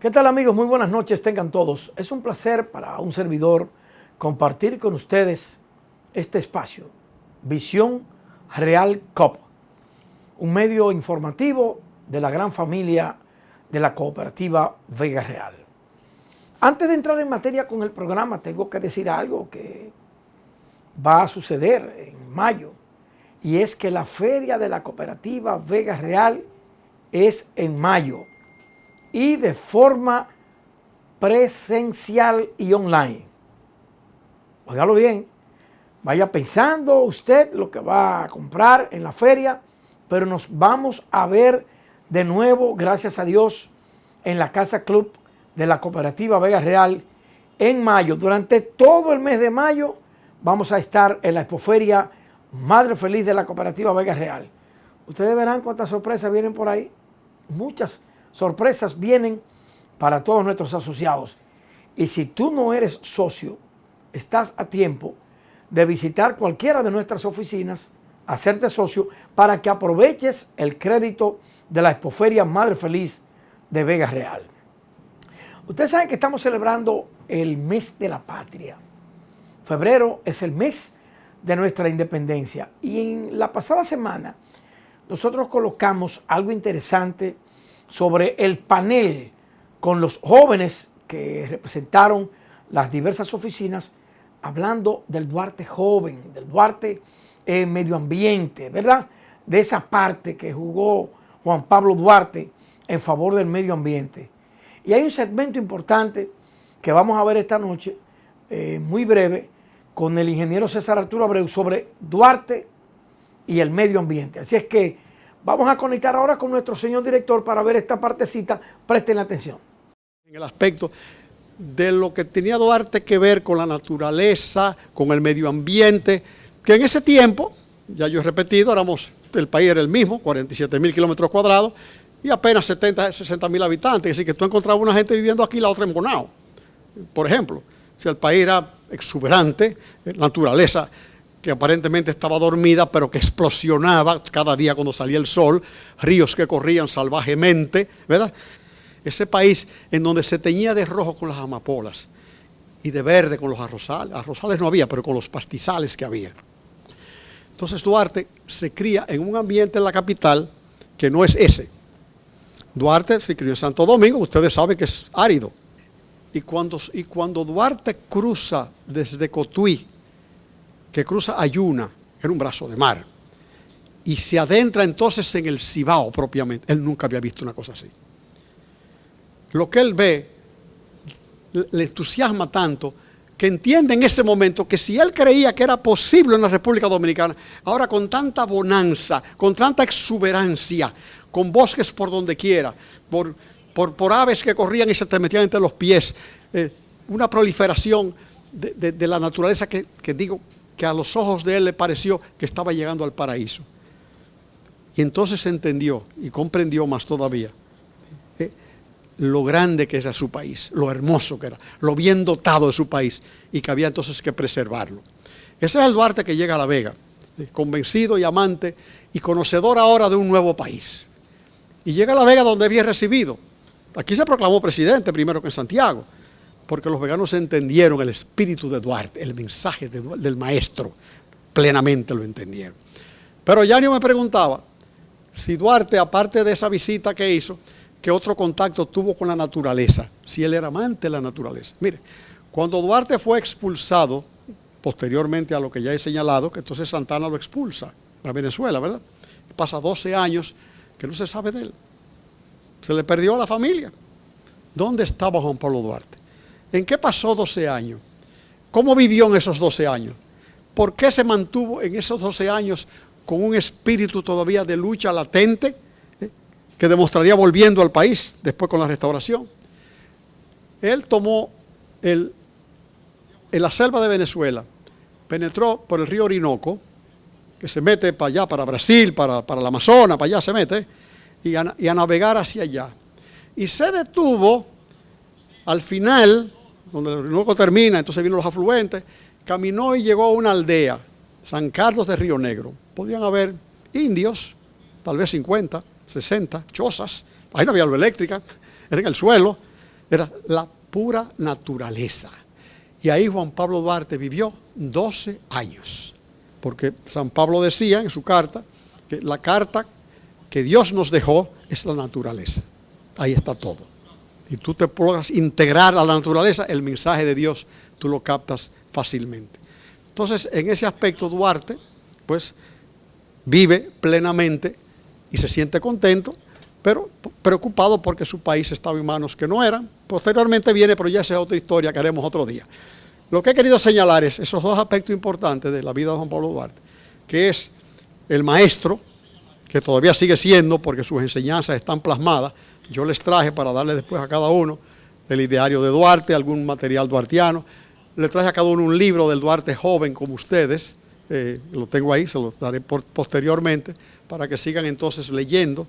¿Qué tal, amigos? Muy buenas noches tengan todos. Es un placer para un servidor compartir con ustedes este espacio, Visión Real COP, un medio informativo de la gran familia de la cooperativa Vega Real. Antes de entrar en materia con el programa, tengo que decir algo que va a suceder en mayo, y es que la feria de la cooperativa Vega Real es en mayo y de forma presencial y online. Óigalo bien, vaya pensando usted lo que va a comprar en la feria, pero nos vamos a ver de nuevo, gracias a Dios, en la Casa Club de la cooperativa Vega Real en mayo. Durante todo el mes de mayo vamos a estar en la expoferia Madre Feliz de la cooperativa Vega Real. Ustedes verán cuántas sorpresas vienen por ahí. Muchas sorpresas vienen para todos nuestros asociados. Y si tú no eres socio, estás a tiempo de visitar cualquiera de nuestras oficinas, hacerte socio para que aproveches el crédito de la expoferia Madre Feliz de Vega Real. Ustedes saben que estamos celebrando el mes de la patria. Febrero es el mes de nuestra independencia. Y en la pasada semana nosotros colocamos algo interesante sobre el panel con los jóvenes que representaron las diversas oficinas, hablando del Duarte joven, del Duarte medio ambiente, ¿verdad? De esa parte que jugó Juan Pablo Duarte en favor del medio ambiente. Y hay un segmento importante que vamos a ver esta noche, muy breve, con el ingeniero César Arturo Abreu sobre Duarte y el medio ambiente. Así es que vamos a conectar ahora con nuestro señor director para ver esta partecita. Presten atención. En el aspecto de lo que tenía Duarte que ver con la naturaleza, con el medio ambiente, que en ese tiempo, ya yo he repetido, el país era el mismo, 47.000 kilómetros cuadrados y apenas 60.000 habitantes. Así que tú encontrabas una gente viviendo aquí, la otra en Bonao, por ejemplo. O sea, el país era exuberante, naturaleza que aparentemente estaba dormida, pero que explosionaba cada día cuando salía el sol, ríos que corrían salvajemente, ¿verdad? Ese país en donde se teñía de rojo con las amapolas y de verde con los arrozales. Arrozales no había, pero con los pastizales que había. Entonces Duarte se cría en un ambiente en la capital que no es ese. Duarte se crió en Santo Domingo, ustedes saben que es árido. Y cuando Duarte cruza desde Cotuí, que cruza Ayuna, era un brazo de mar, y se adentra entonces en el Cibao propiamente, él nunca había visto una cosa así. Lo que él ve le entusiasma tanto que entiende en ese momento que si él creía que era posible en la República Dominicana, ahora con tanta bonanza, con tanta exuberancia, con bosques por donde quiera, por aves que corrían y se te metían entre los pies, una proliferación de la naturaleza que digo que a los ojos de él le pareció que estaba llegando al paraíso. Y entonces entendió y comprendió más todavía lo grande que era su país, lo hermoso que era, lo bien dotado de su país y que había entonces que preservarlo. Ese es el Duarte que llega a La Vega, convencido y amante y conocedor ahora de un nuevo país. Y llega a La Vega donde es bien recibido. Aquí se proclamó presidente primero que en Santiago, porque los veganos entendieron el espíritu de Duarte, el mensaje del maestro, plenamente lo entendieron. Pero Yanio me preguntaba si Duarte, aparte de esa visita que hizo, ¿qué otro contacto tuvo con la naturaleza? Si él era amante de la naturaleza. Mire, cuando Duarte fue expulsado, posteriormente a lo que ya he señalado, que entonces Santana lo expulsa a Venezuela, ¿verdad? Pasa 12 años que no se sabe de él. Se le perdió a la familia. ¿Dónde estaba Juan Pablo Duarte? ¿En qué pasó 12 años? ¿Cómo vivió en esos 12 años? ¿Por qué se mantuvo en esos 12 años con un espíritu todavía de lucha latente que demostraría volviendo al país después con la restauración? Él tomó en la selva de Venezuela, penetró por el río Orinoco, que se mete para allá, para Brasil, para el Amazonas, para allá se mete, y a navegar hacia allá. Y se detuvo al final, donde el Orinoco termina, entonces vino los afluentes, caminó y llegó a una aldea, San Carlos de Río Negro. Podían haber indios, tal vez 50, 60, chozas, ahí no había luz eléctrica, era en el suelo, Era la pura naturaleza. Y ahí Juan Pablo Duarte vivió 12 años. Porque San Pablo decía en su carta que la carta que Dios nos dejó es la naturaleza. Ahí está todo. Y tú te logras integrar a la naturaleza, el mensaje de Dios tú lo captas fácilmente. Entonces, en ese aspecto Duarte, pues, vive plenamente y se siente contento, pero preocupado porque su país estaba en manos que no eran. Posteriormente viene, pero ya esa es otra historia que haremos otro día. Lo que he querido señalar es esos dos aspectos importantes de la vida de Juan Pablo Duarte, que es el maestro, que todavía sigue siendo porque sus enseñanzas están plasmadas. Yo les traje para darle después a cada uno el ideario de Duarte, algún material duartiano. Le traje a cada uno un libro del Duarte joven como ustedes. Lo tengo ahí, se los daré posteriormente para que sigan entonces leyendo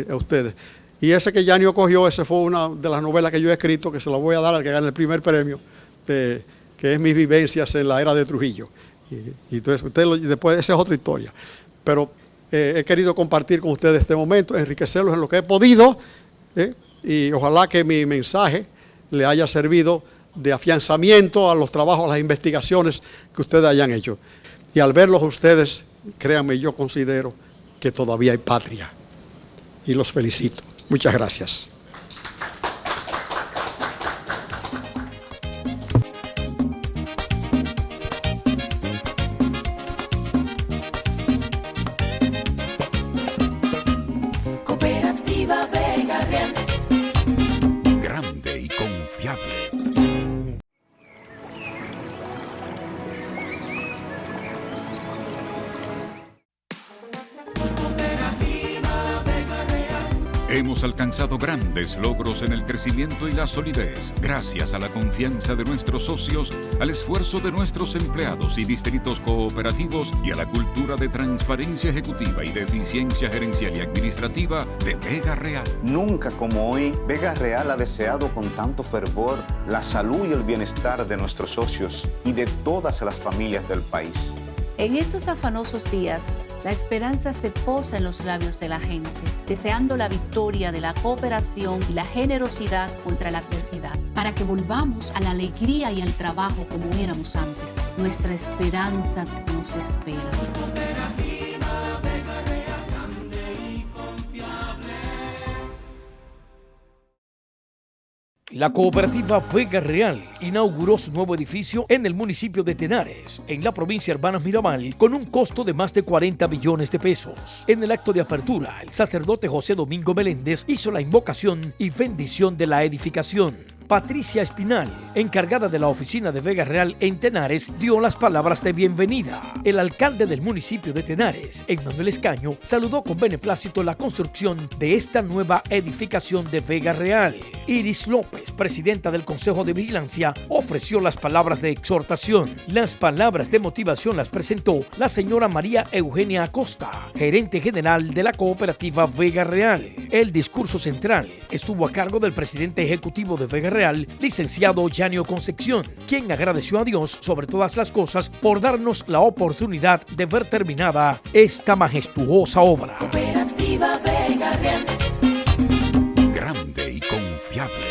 a ustedes. Y ese que Yanio cogió, ese fue una de las novelas que yo he escrito, que se la voy a dar al que gane el primer premio, que es Mis vivencias en la era de Trujillo. Y entonces, después esa es otra historia. Pero he querido compartir con ustedes este momento, enriquecerlos en lo que he podido, y ojalá que mi mensaje le haya servido de afianzamiento a los trabajos, a las investigaciones que ustedes hayan hecho. Y al verlos ustedes, créanme, yo considero que todavía hay patria. Y los felicito. Muchas gracias. Cooperativa Vega Real. Grande y confiable. Hemos alcanzado grandes logros en el crecimiento y la solidez, gracias a la confianza de nuestros socios, al esfuerzo de nuestros empleados y distritos cooperativos y a la cultura de transparencia ejecutiva y de eficiencia gerencial y administrativa de Vega Real. Nunca como hoy, Vega Real ha deseado con tanto fervor la salud y el bienestar de nuestros socios y de todas las familias del país. En estos afanosos días, la esperanza se posa en los labios de la gente, deseando la victoria de la cooperación y la generosidad contra la adversidad, para que volvamos a la alegría y al trabajo como éramos antes. Nuestra esperanza nos espera. La cooperativa Vega Real inauguró su nuevo edificio en el municipio de Tenares, en la provincia de Hermanas Mirabal, con un costo de más de 40 millones de pesos. En el acto de apertura, el sacerdote José Domingo Meléndez hizo la invocación y bendición de la edificación. Patricia Espinal, encargada de la oficina de Vega Real en Tenares, dio las palabras de bienvenida. El alcalde del municipio de Tenares, Emmanuel Escaño, saludó con beneplácito la construcción de esta nueva edificación de Vega Real. Iris López, presidenta del Consejo de Vigilancia, ofreció las palabras de exhortación. Las palabras de motivación las presentó la señora María Eugenia Acosta, gerente general de la cooperativa Vega Real. El discurso central estuvo a cargo del presidente ejecutivo de Vega Real, licenciado Yanio Concepción, quien agradeció a Dios sobre todas las cosas por darnos la oportunidad de ver terminada esta majestuosa obra. Cooperativa Vega Real. Grande y confiable.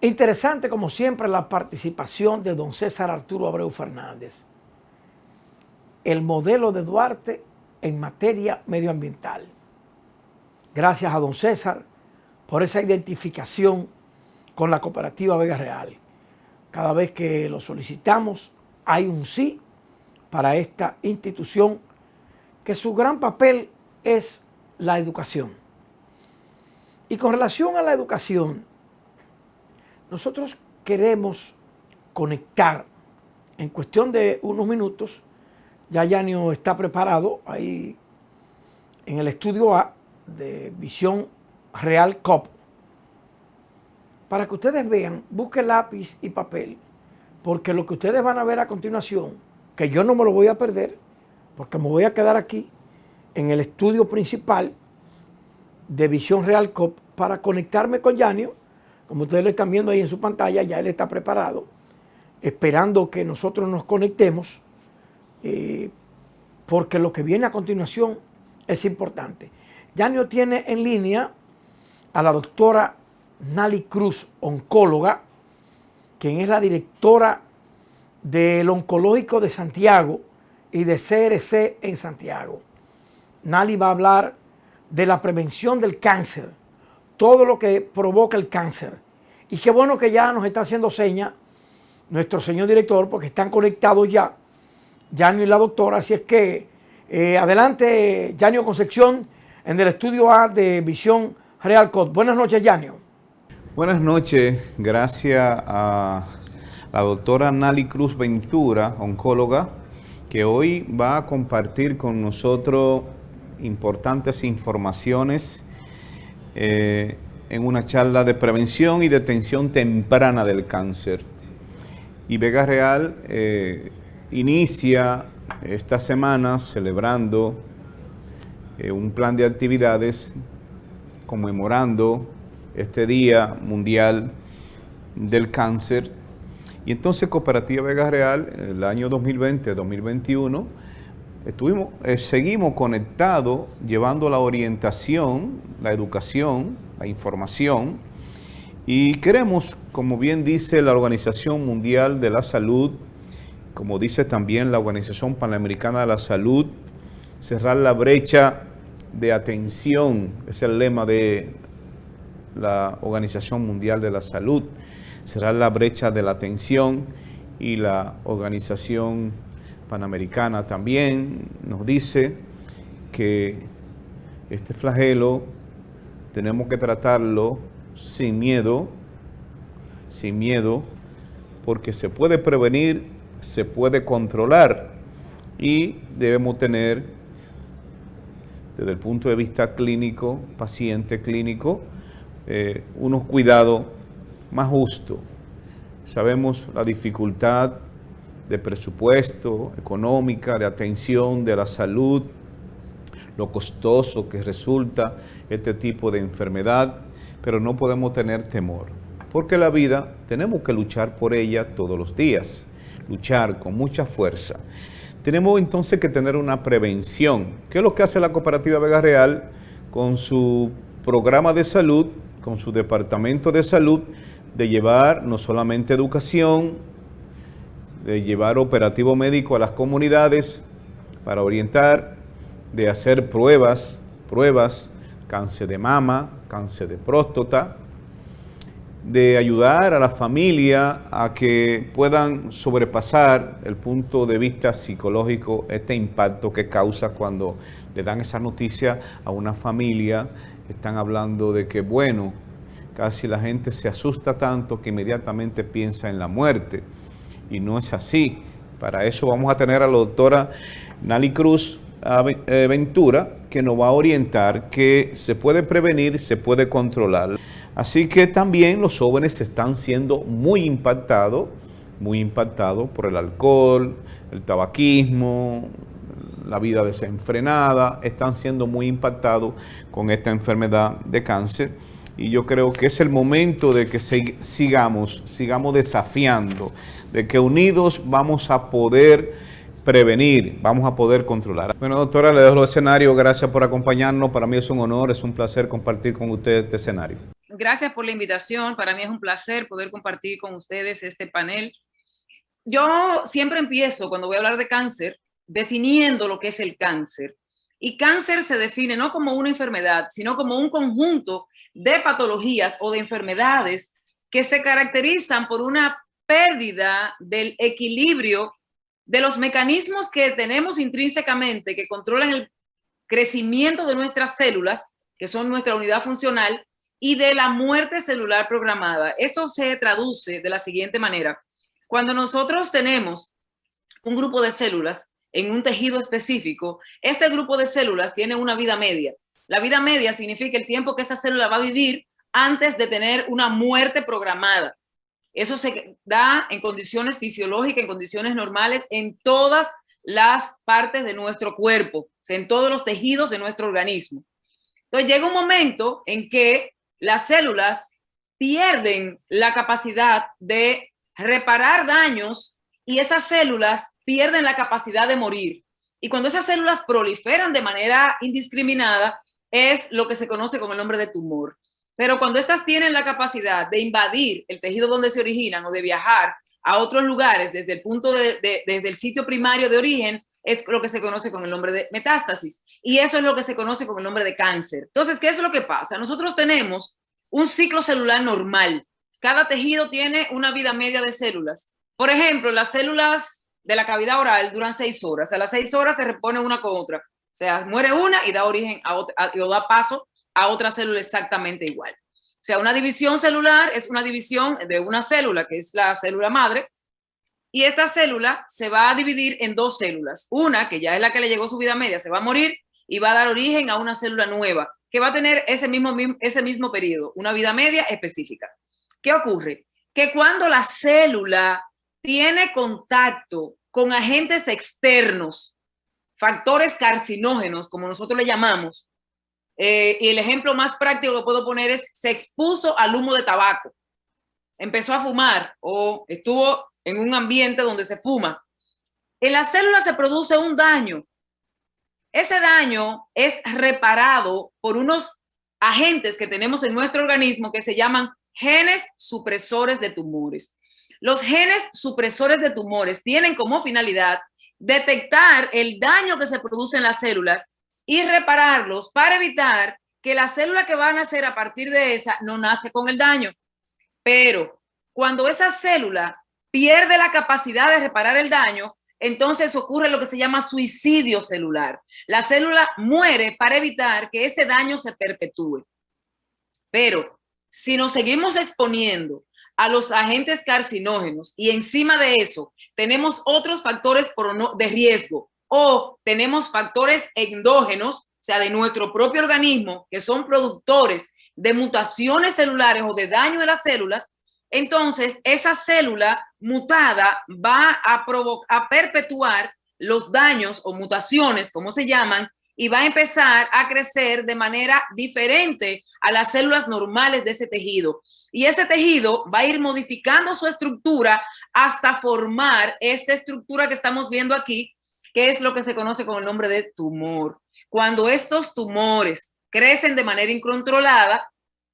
Interesante, como siempre, la participación de don César Arturo Abreu Fernández. El modelo de Duarte en materia medioambiental. Gracias a don César por esa identificación con la cooperativa Vega Real. Cada vez que lo solicitamos, hay un sí para esta institución, que su gran papel es la educación. Y con relación a la educación, nosotros queremos conectar en cuestión de unos minutos. Ya Yanio está preparado ahí en el estudio A de Visión Real COP. Para que ustedes vean, busquen lápiz y papel, porque lo que ustedes van a ver a continuación, que yo no me lo voy a perder, porque me voy a quedar aquí en el estudio principal de Visión Real COP para conectarme con Yanio. Como ustedes lo están viendo ahí en su pantalla, ya él está preparado, esperando que nosotros nos conectemos porque lo que viene a continuación es importante. Yanio tiene en línea a la doctora Nali Cruz, oncóloga, quien es la directora del Oncológico de Santiago y de CRC en Santiago. Nali va a hablar de la prevención del cáncer, todo lo que provoca el cáncer. Y qué bueno que ya nos está haciendo señas nuestro señor director, porque están conectados ya, Yanio y la doctora. Así es que adelante, Yanio Concepción, en el estudio A de Visión Real Code. Buenas noches, Yanio. Buenas noches, gracias a la doctora Nali Cruz Ventura, oncóloga, que hoy va a compartir con nosotros importantes informaciones en una charla de prevención y detención temprana del cáncer. Y Vega Real inicia esta semana celebrando un plan de actividades conmemorando este Día Mundial del Cáncer. Y entonces Cooperativa Vega Real, el año 2020-2021, seguimos conectados, llevando la orientación, la educación, la información, y queremos, como bien dice la Organización Mundial de la Salud, como dice también la Organización Panamericana de la Salud, cerrar la brecha de atención, es el lema de la Organización Mundial de la Salud, cerrar la brecha de la atención, y la Organización Panamericana también nos dice que este flagelo tenemos que tratarlo sin miedo, porque se puede prevenir, se puede controlar, y debemos tener, desde el punto de vista clínico, paciente clínico, unos cuidados más justos. Sabemos la dificultad de presupuesto, económica, de atención, de la salud, lo costoso que resulta este tipo de enfermedad, pero no podemos tener temor, porque la vida tenemos que luchar por ella todos los días, luchar con mucha fuerza. Tenemos entonces que tener una prevención. ¿Qué es lo que hace la Cooperativa Vega Real con su programa de salud, con su departamento de salud, de llevar no solamente educación, de llevar operativo médico a las comunidades para orientar, de hacer pruebas, cáncer de mama, cáncer de próstata, de ayudar a la familia a que puedan sobrepasar el punto de vista psicológico, este impacto que causa cuando le dan esa noticia a una familia. Están hablando de que, bueno, casi la gente se asusta tanto que inmediatamente piensa en la muerte, y no es así. Para eso vamos a tener a la doctora Nali Cruz Ventura, que nos va a orientar que se puede prevenir, se puede controlar. Así que también los jóvenes están siendo muy impactados por el alcohol, el tabaquismo, la vida desenfrenada, están siendo muy impactados con esta enfermedad de cáncer. Y yo creo que es el momento de que sigamos desafiando, de que unidos vamos a poder prevenir, vamos a poder controlar. Bueno, doctora, le dejo el escenario. Gracias por acompañarnos. Para mí es un honor, es un placer compartir con ustedes este escenario. Gracias por la invitación. Para mí es un placer poder compartir con ustedes este panel. Yo siempre empiezo, cuando voy a hablar de cáncer, definiendo lo que es el cáncer. Y cáncer se define no como una enfermedad, sino como un conjunto de patologías o de enfermedades que se caracterizan por una pérdida del equilibrio de los mecanismos que tenemos intrínsecamente que controlan el crecimiento de nuestras células, que son nuestra unidad funcional, y de la muerte celular programada. Esto se traduce de la siguiente manera. Cuando nosotros tenemos un grupo de células en un tejido específico, este grupo de células tiene una vida media. La vida media significa el tiempo que esa célula va a vivir antes de tener una muerte programada. Eso se da en condiciones fisiológicas, en condiciones normales, en todas las partes de nuestro cuerpo, o sea, en todos los tejidos de nuestro organismo. Entonces llega un momento en que las células pierden la capacidad de reparar daños y esas células pierden la capacidad de morir. Y cuando esas células proliferan de manera indiscriminada, es lo que se conoce con el nombre de tumor. Pero cuando estas tienen la capacidad de invadir el tejido donde se originan o de viajar a otros lugares desde el punto desde el sitio primario de origen, es lo que se conoce con el nombre de metástasis. Y eso es lo que se conoce con el nombre de cáncer. Entonces, ¿qué es lo que pasa? Nosotros tenemos un ciclo celular normal. Cada tejido tiene una vida media de células. Por ejemplo, las células de la cavidad oral duran 6 horas. A las 6 horas se reponen una con otra. O sea, muere una y da origen o da paso a otra célula exactamente igual. O sea, una división celular es una división de una célula, que es la célula madre, y esta célula se va a dividir en 2 células. Una, que ya es la que le llegó su vida media, se va a morir y va a dar origen a una célula nueva, que va a tener ese mismo periodo, una vida media específica. ¿Qué ocurre? Que cuando la célula tiene contacto con agentes externos, factores carcinógenos, como nosotros le llamamos, y el ejemplo más práctico que puedo poner es: se expuso al humo de tabaco, empezó a fumar o estuvo en un ambiente donde se fuma. En la célula se produce un daño. Ese daño es reparado por unos agentes que tenemos en nuestro organismo que se llaman genes supresores de tumores. Los genes supresores de tumores tienen como finalidad detectar el daño que se produce en las células y repararlos para evitar que la célula que va a nacer a partir de esa no nace con el daño. Pero cuando esa célula pierde la capacidad de reparar el daño, entonces ocurre lo que se llama suicidio celular. La célula muere para evitar que ese daño se perpetúe. Pero si nos seguimos exponiendo a los agentes carcinógenos y encima de eso tenemos otros factores de riesgo o tenemos factores endógenos, o sea, de nuestro propio organismo, que son productores de mutaciones celulares o de daño en las células, entonces esa célula mutada va a perpetuar los daños o mutaciones, como se llaman, y va a empezar a crecer de manera diferente a las células normales de ese tejido. Y ese tejido va a ir modificando su estructura hasta formar esta estructura que estamos viendo aquí, que es lo que se conoce con el nombre de tumor. Cuando estos tumores crecen de manera incontrolada,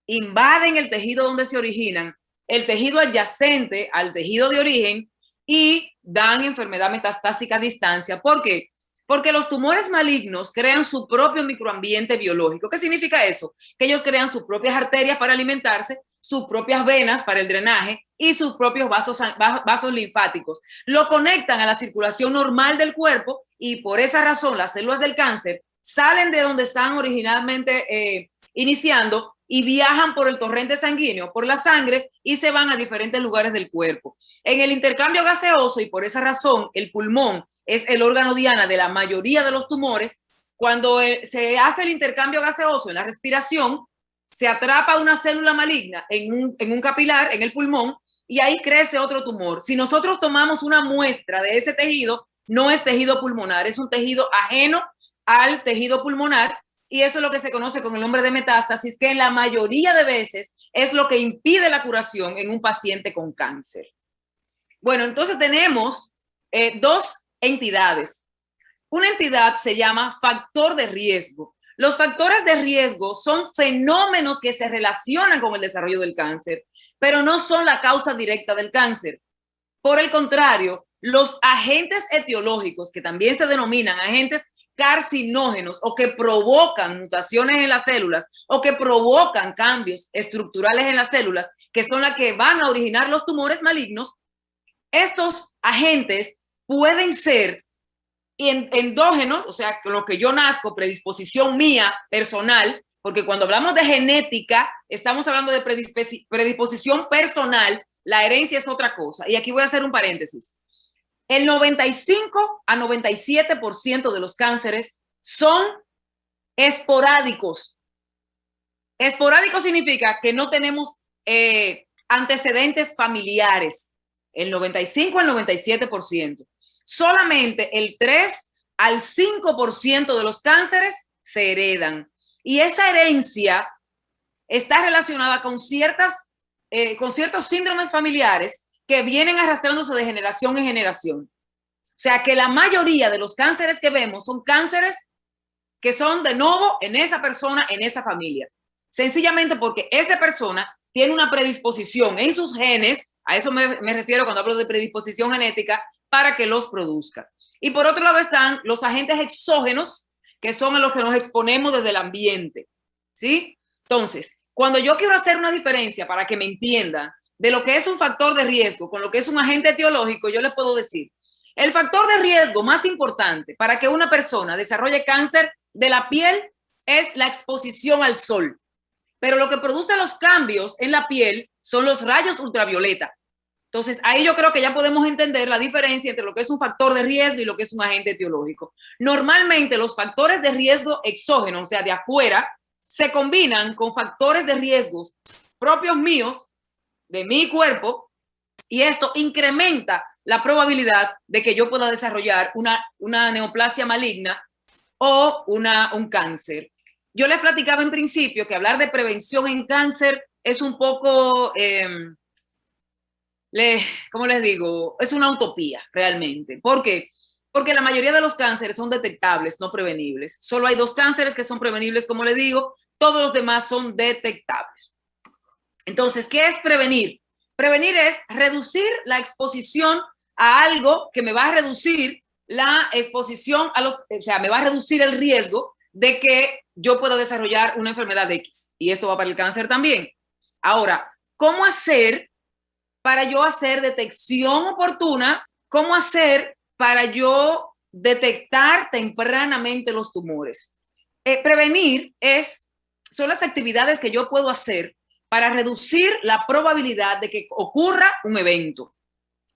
invaden el tejido donde se originan, el tejido adyacente al tejido de origen, y dan enfermedad metastásica a distancia. ¿Por qué? Porque los tumores malignos crean su propio microambiente biológico. ¿Qué significa eso? Que ellos crean sus propias arterias para alimentarse, sus propias venas para el drenaje y sus propios vasos linfáticos. Lo conectan a la circulación normal del cuerpo y por esa razón las células del cáncer salen de donde están originalmente iniciando y viajan por el torrente sanguíneo, por la sangre, y se van a diferentes lugares del cuerpo. En el intercambio gaseoso, y por esa razón el pulmón es el órgano diana de la mayoría de los tumores, cuando se hace el intercambio gaseoso en la respiración, se atrapa una célula maligna en un capilar, en el pulmón, y ahí crece otro tumor. Si nosotros tomamos una muestra de ese tejido, no es tejido pulmonar, es un tejido ajeno al tejido pulmonar, y eso es lo que se conoce con el nombre de metástasis, que en la mayoría de veces es lo que impide la curación en un paciente con cáncer. Bueno, entonces tenemos 2 entidades. Una entidad se llama factor de riesgo. Los factores de riesgo son fenómenos que se relacionan con el desarrollo del cáncer, pero no son la causa directa del cáncer. Por el contrario, los agentes etiológicos, que también se denominan agentes carcinógenos o que provocan mutaciones en las células o que provocan cambios estructurales en las células, que son las que van a originar los tumores malignos, estos agentes pueden ser endógenos, o sea, con lo que yo nazco, predisposición mía personal, porque cuando hablamos de genética, estamos hablando de predisposición personal, la herencia es otra cosa. Y aquí voy a hacer un paréntesis. El 95 a 97% de los cánceres son esporádicos. Esporádico significa que no tenemos antecedentes familiares. El 95 al 97%. Solamente el 3 al 5% de los cánceres se heredan. Y esa herencia está relacionada con ciertos síndromes familiares que vienen arrastrándose de generación en generación. sea que la mayoría de los cánceres que vemos son cánceres que son de nuevo en esa persona, en esa familia. Sencillamente porque esa persona tiene una predisposición en sus genes, a eso me refiero cuando hablo de predisposición genética, para que los produzca. Y por otro lado están los agentes exógenos, que son a los que nos exponemos desde el ambiente, ¿sí? Entonces, cuando yo quiero hacer una diferencia para que me entiendan de lo que es un factor de riesgo con lo que es un agente etiológico, yo les puedo decir, el factor de riesgo más importante para que una persona desarrolle cáncer de la piel es la exposición al sol. Pero lo que produce los cambios en la piel son los rayos ultravioleta. Entonces, ahí yo creo que ya podemos entender la diferencia entre lo que es un factor de riesgo y lo que es un agente etiológico. Normalmente los factores de riesgo exógenos, o sea, de afuera, se combinan con factores de riesgos propios míos, de mi cuerpo, y esto incrementa la probabilidad de que yo pueda desarrollar una neoplasia maligna o un cáncer. Yo les platicaba en principio que hablar de prevención en cáncer es un poco, ¿cómo les digo? Es una utopía realmente. ¿Por qué? Porque la mayoría de los cánceres son detectables, no prevenibles. Solo hay 2 cánceres que son prevenibles, como les digo, todos los demás son detectables. Entonces, ¿qué es prevenir? Prevenir es reducir la exposición a algo que me va a reducir la exposición o sea, me va a reducir el riesgo de que yo pueda desarrollar una enfermedad X. Y esto va para el cáncer también. Ahora, ¿cómo hacer para yo hacer detección oportuna? ¿Cómo hacer para yo detectar tempranamente los tumores? Prevenir son las actividades que yo puedo hacer para reducir la probabilidad de que ocurra un evento.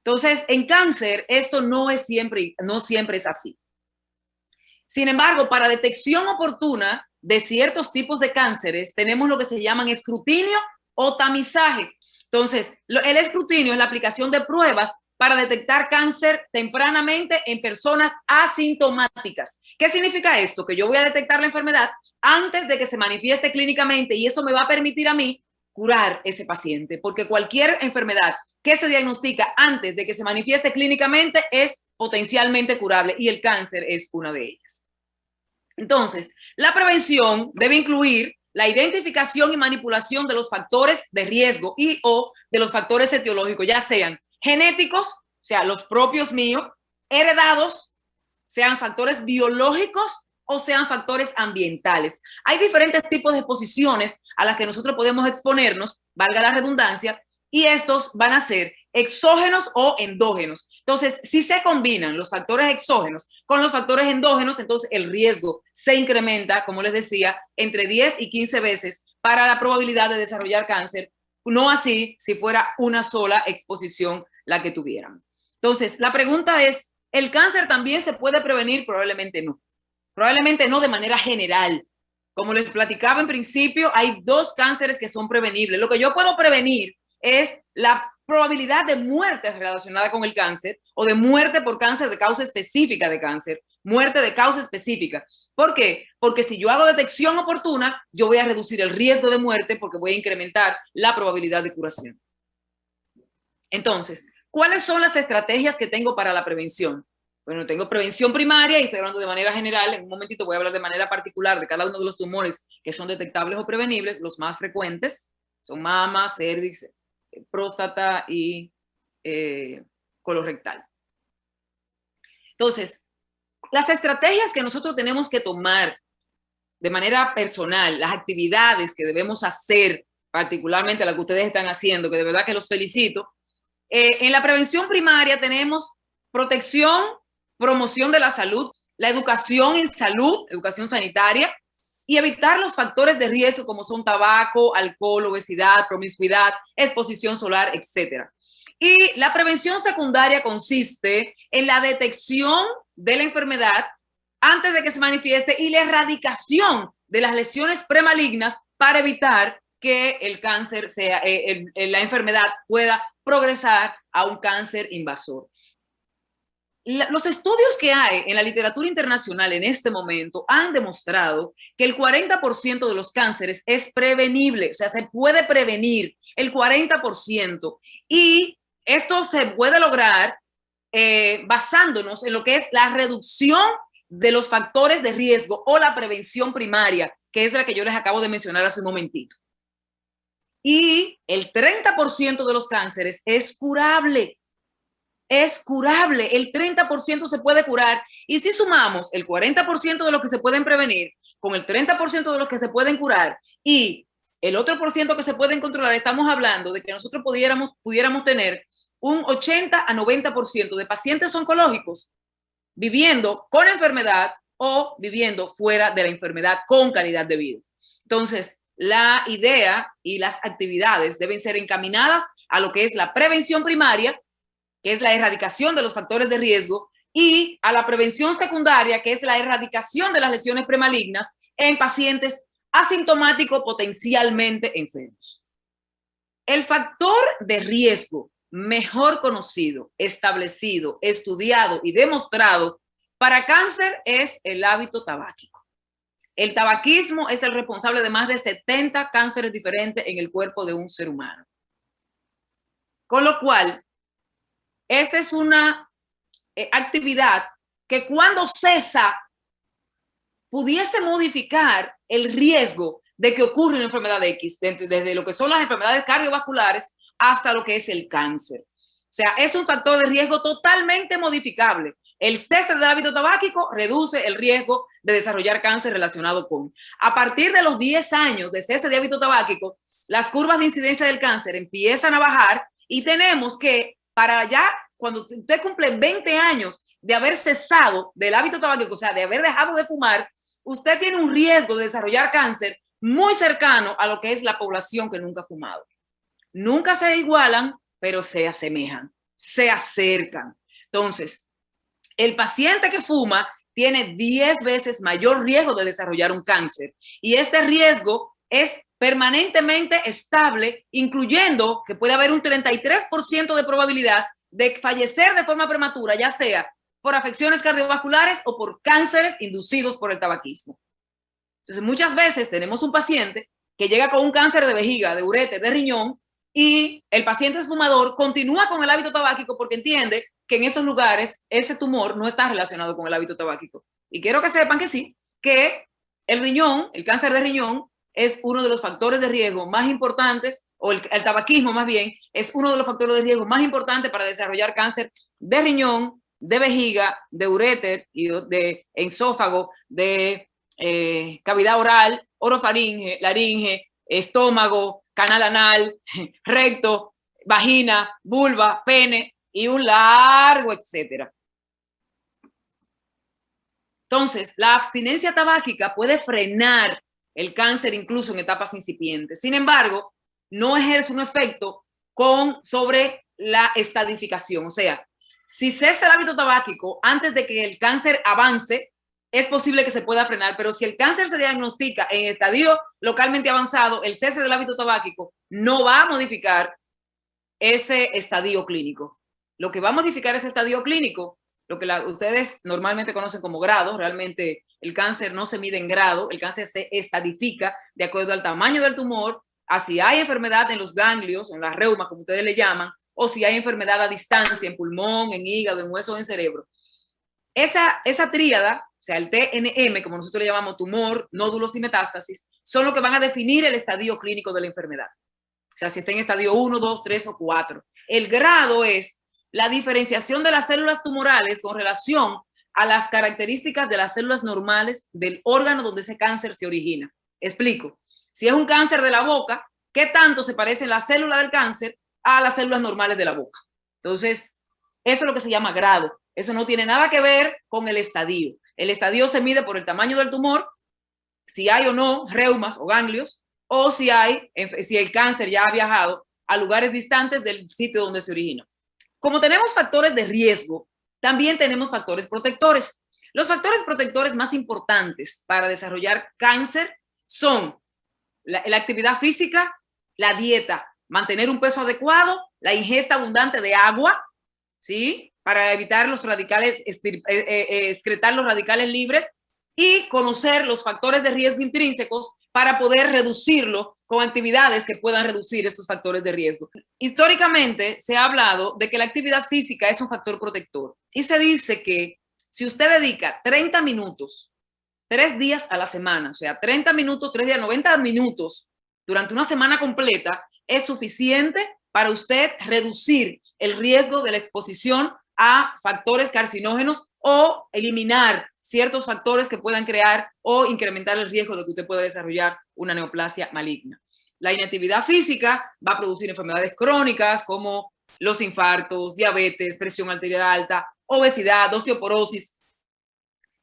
Entonces, en cáncer, esto no siempre es así. Sin embargo, para detección oportuna de ciertos tipos de cánceres, tenemos lo que se llaman escrutinio o tamizaje. Entonces, el escrutinio es la aplicación de pruebas para detectar cáncer tempranamente en personas asintomáticas. ¿Qué significa esto? Que yo voy a detectar la enfermedad antes de que se manifieste clínicamente y eso me va a permitir a mí curar ese paciente, porque cualquier enfermedad que se diagnostica antes de que se manifieste clínicamente es potencialmente curable y el cáncer es una de ellas. Entonces, la prevención debe incluir la identificación y manipulación de los factores de riesgo y o de los factores etiológicos, ya sean genéticos, o sea, los propios míos, heredados, sean factores biológicos o sean factores ambientales. Hay diferentes tipos de exposiciones a las que nosotros podemos exponernos, valga la redundancia, y estos van a ser exógenos o endógenos. Entonces, si se combinan los factores exógenos con los factores endógenos, entonces el riesgo se incrementa, como les decía, entre 10 y 15 veces para la probabilidad de desarrollar cáncer, no así si fuera una sola exposición la que tuvieran. Entonces, la pregunta es, ¿el cáncer también se puede prevenir? Probablemente no. Probablemente no de manera general. Como les platicaba en principio, hay 2 cánceres que son prevenibles. Lo que yo puedo prevenir es la probabilidad de muerte relacionada con el cáncer o de muerte por cáncer de causa específica de cáncer, muerte de causa específica. ¿Por qué? Porque si yo hago detección oportuna, yo voy a reducir el riesgo de muerte porque voy a incrementar la probabilidad de curación. Entonces, ¿cuáles son las estrategias que tengo para la prevención? Bueno, tengo prevención primaria y estoy hablando de manera general. En un momentito voy a hablar de manera particular de cada uno de los tumores que son detectables o prevenibles. Los más frecuentes son mama, cervix, próstata y colorectal. Entonces, las estrategias que nosotros tenemos que tomar de manera personal, las actividades que debemos hacer, particularmente las que ustedes están haciendo, que de verdad que los felicito. En la prevención primaria tenemos protección, promoción de la salud, la educación en salud, educación sanitaria, y evitar los factores de riesgo como son tabaco, alcohol, obesidad, promiscuidad, exposición solar, etc. Y la prevención secundaria consiste en la detección de la enfermedad antes de que se manifieste y la erradicación de las lesiones premalignas para evitar que el cáncer la enfermedad pueda progresar a un cáncer invasor. Los estudios que hay en la literatura internacional en este momento han demostrado que el 40% de los cánceres es prevenible, o sea, se puede prevenir el 40%. Y esto se puede lograr basándonos en lo que es la reducción de los factores de riesgo o la prevención primaria, que es la que yo les acabo de mencionar hace un momentito. Y el 30% de los cánceres es curable. Es curable. El 30% se puede curar. Y si sumamos el 40% de los que se pueden prevenir con el 30% de los que se pueden curar y el otro por ciento que se pueden controlar, estamos hablando de que nosotros pudiéramos tener un 80 a 90% de pacientes oncológicos viviendo con enfermedad o viviendo fuera de la enfermedad con calidad de vida. Entonces, la idea y las actividades deben ser encaminadas a lo que es la prevención primaria, que es la erradicación de los factores de riesgo, y a la prevención secundaria, que es la erradicación de las lesiones premalignas en pacientes asintomáticos potencialmente enfermos. El factor de riesgo mejor conocido, establecido, estudiado y demostrado para cáncer es el hábito tabáquico. El tabaquismo es el responsable de más de 70 cánceres diferentes en el cuerpo de un ser humano. Con lo cual, esta es una actividad que cuando cesa pudiese modificar el riesgo de que ocurra una enfermedad X, desde lo que son las enfermedades cardiovasculares hasta lo que es el cáncer. O sea, es un factor de riesgo totalmente modificable. El cese del hábito tabáquico reduce el riesgo de desarrollar cáncer relacionado con. A partir de los 10 años de cese de hábito tabáquico, las curvas de incidencia del cáncer empiezan a bajar y tenemos que, para ya, cuando usted cumple 20 años de haber cesado del hábito tabáquico, o sea, de haber dejado de fumar, usted tiene un riesgo de desarrollar cáncer muy cercano a lo que es la población que nunca ha fumado. Nunca se igualan, pero se asemejan, se acercan. Entonces, el paciente que fuma tiene 10 veces mayor riesgo de desarrollar un cáncer y este riesgo es permanentemente estable, incluyendo que puede haber un 33% de probabilidad de fallecer de forma prematura, ya sea por afecciones cardiovasculares o por cánceres inducidos por el tabaquismo. Entonces, muchas veces tenemos un paciente que llega con un cáncer de vejiga, de ureter, de riñón, y el paciente es fumador, continúa con el hábito tabáquico porque entiende que en esos lugares ese tumor no está relacionado con el hábito tabáquico. Y quiero que sepan que sí, que el riñón, el cáncer de riñón, es uno de los factores de riesgo más importantes, o el tabaquismo más bien, es uno de los factores de riesgo más importantes para desarrollar cáncer de riñón, de vejiga, de uréter, y de esófago, de cavidad oral, orofaringe, laringe, estómago, canal anal, recto, vagina, vulva, pene y un largo etcétera. Entonces, la abstinencia tabáquica puede frenar el cáncer incluso en etapas incipientes. Sin embargo, no ejerce un efecto sobre la estadificación. O sea, si cesa el hábito tabáquico antes de que el cáncer avance, es posible que se pueda frenar, pero si el cáncer se diagnostica en estadio localmente avanzado, el cese del hábito tabáquico no va a modificar ese estadio clínico. Lo que va a modificar ese estadio clínico, lo que ustedes normalmente conocen como grado, realmente el cáncer no se mide en grado, el cáncer se estadifica de acuerdo al tamaño del tumor, a si hay enfermedad en los ganglios, en las reumas, como ustedes le llaman, o si hay enfermedad a distancia, en pulmón, en hígado, en hueso, en cerebro. Esa tríada, o sea, el TNM, como nosotros le llamamos tumor, nódulos y metástasis, son los que van a definir el estadio clínico de la enfermedad. O sea, si está en estadio 1, 2, 3 o 4. El grado es la diferenciación de las células tumorales con relación a las características de las células normales del órgano donde ese cáncer se origina. Explico. Si es un cáncer de la boca, ¿qué tanto se parecen las células del cáncer a las células normales de la boca? Entonces, eso es lo que se llama grado. Eso no tiene nada que ver con el estadio. El estadio se mide por el tamaño del tumor, si hay o no reumas o ganglios, o si el cáncer ya ha viajado a lugares distantes del sitio donde se originó. Como tenemos factores de riesgo, también tenemos factores protectores. Los factores protectores más importantes para desarrollar cáncer son la actividad física, la dieta, mantener un peso adecuado, la ingesta abundante de agua, ¿sí? Para evitar los radicales, excretar los radicales libres y conocer los factores de riesgo intrínsecos para poder reducirlo con actividades que puedan reducir estos factores de riesgo. Históricamente se ha hablado de que la actividad física es un factor protector y se dice que si usted dedica 30 minutos, 3 días a la semana, o sea, 30 minutos, 3 días, 90 minutos durante una semana completa, es suficiente para usted reducir el riesgo de la exposición a factores carcinógenos o eliminar ciertos factores que puedan crear o incrementar el riesgo de que usted pueda desarrollar una neoplasia maligna. La inactividad física va a producir enfermedades crónicas como los infartos, diabetes, presión arterial alta, obesidad, osteoporosis.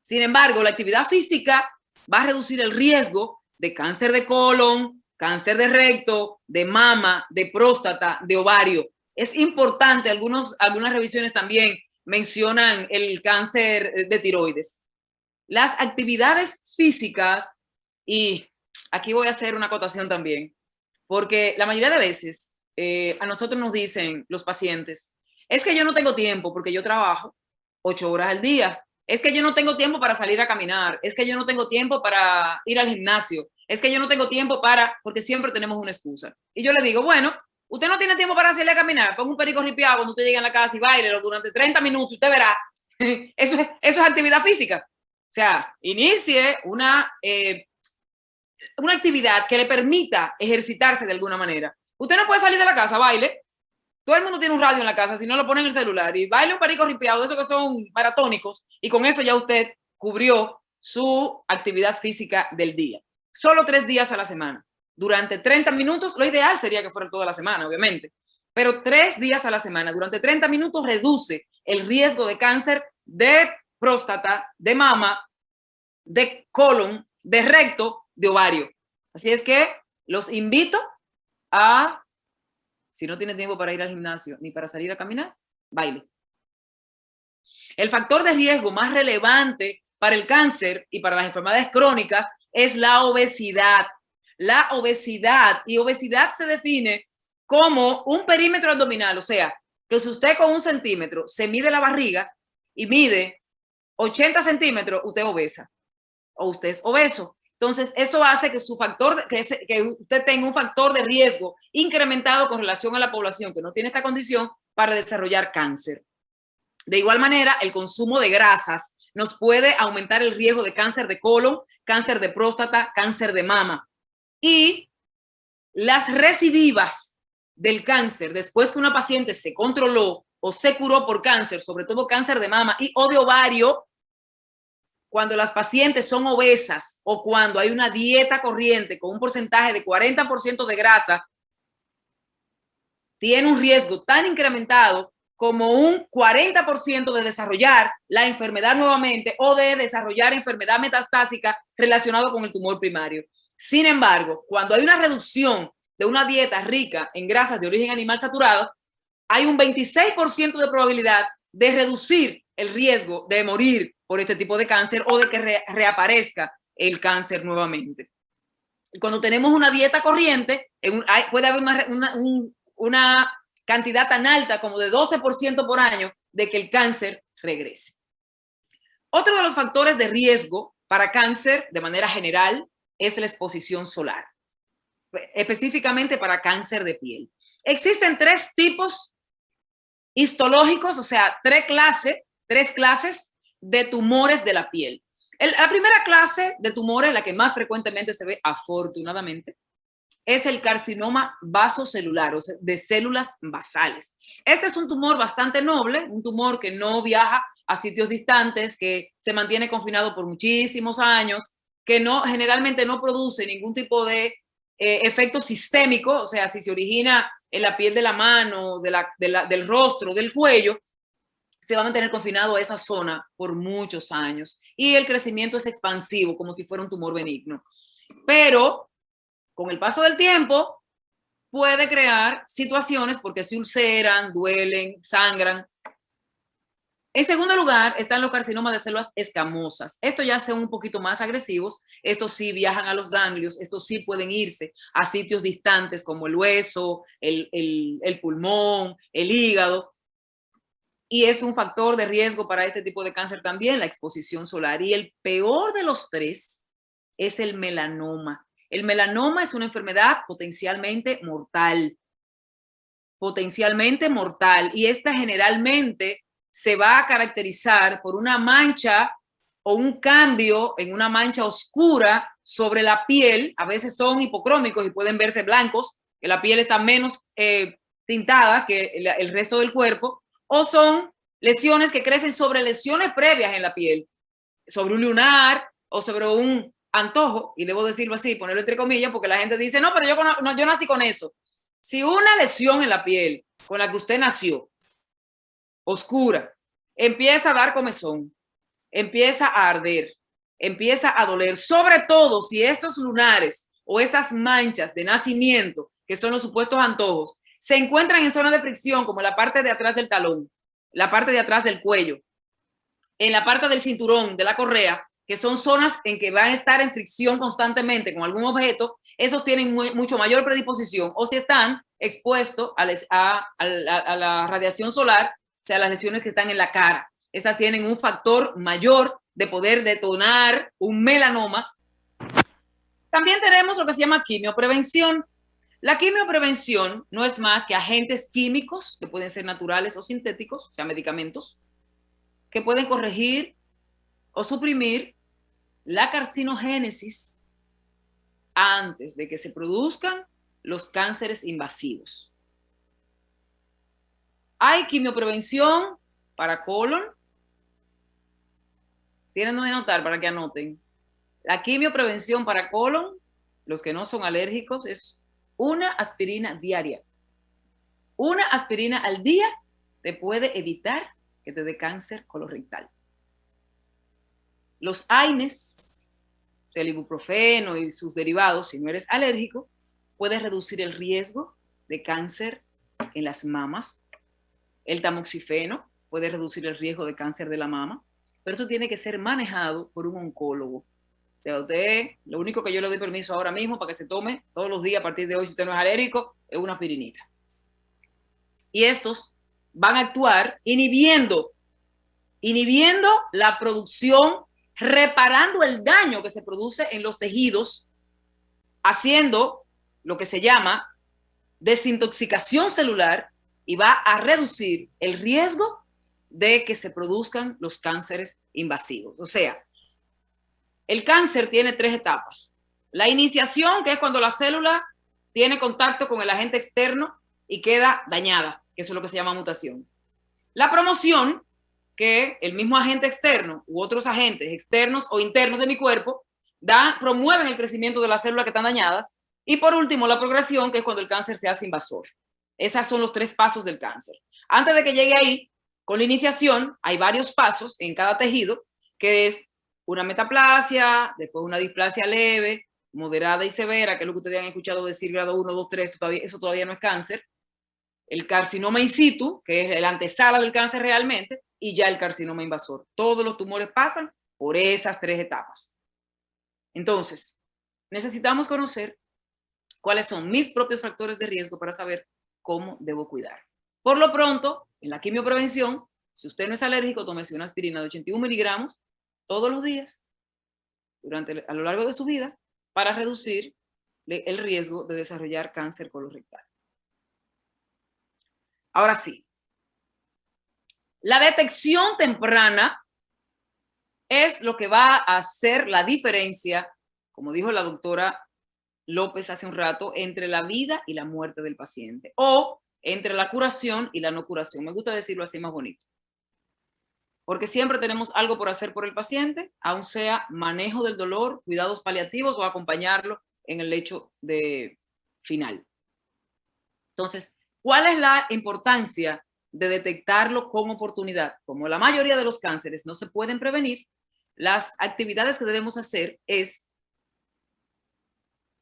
Sin embargo, la actividad física va a reducir el riesgo de cáncer de colon, cáncer de recto, de mama, de próstata, de ovario. Es importante, algunas revisiones también mencionan el cáncer de tiroides. Las actividades físicas, y aquí voy a hacer una acotación también, porque la mayoría de veces a nosotros nos dicen los pacientes, es que yo no tengo tiempo porque yo trabajo 8 horas al día, es que yo no tengo tiempo para salir a caminar, es que yo no tengo tiempo para ir al gimnasio, es que yo no tengo tiempo para, porque siempre tenemos una excusa. Y yo le digo, bueno, usted no tiene tiempo para salir a caminar, ponga un perico ripiado cuando usted llegue a la casa y bailelo durante 30 minutos, usted verá, eso es actividad física. O sea, inicie una actividad que le permita ejercitarse de alguna manera. Usted no puede salir de la casa, baile. Todo el mundo tiene un radio en la casa, si no lo pone en el celular y baile un perico ripiado, esos que son maratónicos, y con eso ya usted cubrió su actividad física del día. Solo 3 días a la semana, durante 30 minutos, lo ideal sería que fuera toda la semana, obviamente, pero 3 días a la semana, durante 30 minutos reduce el riesgo de cáncer de próstata, de mama, de colon, de recto, de ovario. Así es que los invito a, si no tiene tiempo para ir al gimnasio ni para salir a caminar, baile. El factor de riesgo más relevante para el cáncer y para las enfermedades crónicas es la obesidad. La obesidad, y obesidad se define como un perímetro abdominal, o sea, que si usted con 1 centímetro se mide la barriga y mide 80 centímetros, usted es obesa o usted es obeso. Entonces, eso hace que que usted tenga un factor de riesgo incrementado con relación a la población que no tiene esta condición para desarrollar cáncer. De igual manera, el consumo de grasas nos puede aumentar el riesgo de cáncer de colon, cáncer de próstata, cáncer de mama. Y las recidivas del cáncer, después que una paciente se controló o se curó por cáncer, sobre todo cáncer de mama o de ovario, cuando las pacientes son obesas o cuando hay una dieta corriente con un porcentaje de 40% de grasa, tiene un riesgo tan incrementado como un 40% de desarrollar la enfermedad nuevamente o de desarrollar enfermedad metastásica relacionada con el tumor primario. Sin embargo, cuando hay una reducción de una dieta rica en grasas de origen animal saturado, hay un 26% de probabilidad de reducir el riesgo de morir por este tipo de cáncer o de que reaparezca el cáncer nuevamente. Cuando tenemos una dieta corriente, puede haber una cantidad tan alta como de 12% por año de que el cáncer regrese. Otro de los factores de riesgo para cáncer de manera general es la exposición solar, específicamente para cáncer de piel. Existen 3 tipos histológicos, o sea, 3 clases de tumores de la piel. La primera clase de tumores, la que más frecuentemente se ve afortunadamente, es el carcinoma vasocelular, o sea, de células basales. Este es un tumor bastante noble, un tumor que no viaja a sitios distantes, que se mantiene confinado por muchísimos años, que generalmente no produce ningún tipo de efecto sistémico, o sea, si se origina en la piel de la mano, del rostro, del cuello, se va a mantener confinado a esa zona por muchos años. Y el crecimiento es expansivo, como si fuera un tumor benigno. Pero con el paso del tiempo puede crear situaciones porque se ulceran, duelen, sangran. En segundo lugar están los carcinomas de células escamosas. Estos ya son un poquito más agresivos. Estos sí viajan a los ganglios. Estos sí pueden irse a sitios distantes como el hueso, el pulmón, el hígado. Y es un factor de riesgo para este tipo de cáncer también, la exposición solar. Y el peor de los 3 es el melanoma. El melanoma es una enfermedad potencialmente mortal. Potencialmente mortal. Y esta generalmente se va a caracterizar por una mancha o un cambio en una mancha oscura sobre la piel. A veces son hipocrómicos y pueden verse blancos, que la piel está menos tintada que el resto del cuerpo, o son lesiones que crecen sobre lesiones previas en la piel, sobre un lunar o sobre un antojo, y debo decirlo así, ponerlo entre comillas, porque la gente dice, no, pero yo nací con eso. Si una lesión en la piel con la que usted nació, oscura, empieza a dar comezón, empieza a arder, empieza a doler, sobre todo si estos lunares o estas manchas de nacimiento, que son los supuestos antojos, se encuentran en zonas de fricción, como la parte de atrás del talón, la parte de atrás del cuello, en la parte del cinturón, de la correa, que son zonas en que van a estar en fricción constantemente con algún objeto, esos tienen mucho mayor predisposición, o si están expuestos a la radiación solar, o sea, las lesiones que están en la cara. Estas tienen un factor mayor de poder detonar un melanoma. También tenemos lo que se llama quimioprevención. La quimioprevención no es más que agentes químicos, que pueden ser naturales o sintéticos, o sea, medicamentos, que pueden corregir o suprimir la carcinogénesis antes de que se produzcan los cánceres invasivos. Hay quimioprevención para colon. Tienen donde anotar para que anoten. La quimioprevención para colon, los que no son alérgicos, es una aspirina diaria. Una aspirina al día te puede evitar que te dé cáncer colorectal. Los AINES, el ibuprofeno y sus derivados, si no eres alérgico, puedes reducir el riesgo de cáncer en las mamas. El tamoxifeno puede reducir el riesgo de cáncer de la mama, pero eso tiene que ser manejado por un oncólogo. O sea, usted, lo único que yo le doy permiso ahora mismo para que se tome todos los días a partir de hoy, si usted no es alérgico, es una aspirinita. Y estos van a actuar inhibiendo la producción, reparando el daño que se produce en los tejidos, haciendo lo que se llama desintoxicación celular, y va a reducir el riesgo de que se produzcan los cánceres invasivos. O sea, el cáncer tiene 3 etapas. La iniciación, que es cuando la célula tiene contacto con el agente externo y queda dañada, que eso es lo que se llama mutación. La promoción, que el mismo agente externo u otros agentes externos o internos de mi cuerpo promueven el crecimiento de las células que están dañadas. Y por último, la progresión, que es cuando el cáncer se hace invasor. Esos son los 3 pasos del cáncer. Antes de que llegue ahí, con la iniciación, hay varios pasos en cada tejido, que es una metaplasia, después una displasia leve, moderada y severa, que es lo que ustedes han escuchado decir grado 1, 2, 3, eso todavía no es cáncer. El carcinoma in situ, que es la antesala del cáncer realmente, y ya el carcinoma invasor. Todos los tumores pasan por esas 3 etapas. Entonces, necesitamos conocer cuáles son mis propios factores de riesgo para saber cómo debo cuidar. Por lo pronto, en la quimioprevención, si usted no es alérgico, tómese una aspirina de 81 miligramos todos los días a lo largo de su vida para reducir el riesgo de desarrollar cáncer colorectal. Ahora sí, la detección temprana es lo que va a hacer la diferencia, como dijo la doctora López hace un rato, entre la vida y la muerte del paciente, o entre la curación y la no curación. Me gusta decirlo así más bonito. Porque siempre tenemos algo por hacer por el paciente, aun sea manejo del dolor, cuidados paliativos o acompañarlo en el lecho final. Entonces, ¿cuál es la importancia de detectarlo con oportunidad? Como la mayoría de los cánceres no se pueden prevenir, las actividades que debemos hacer es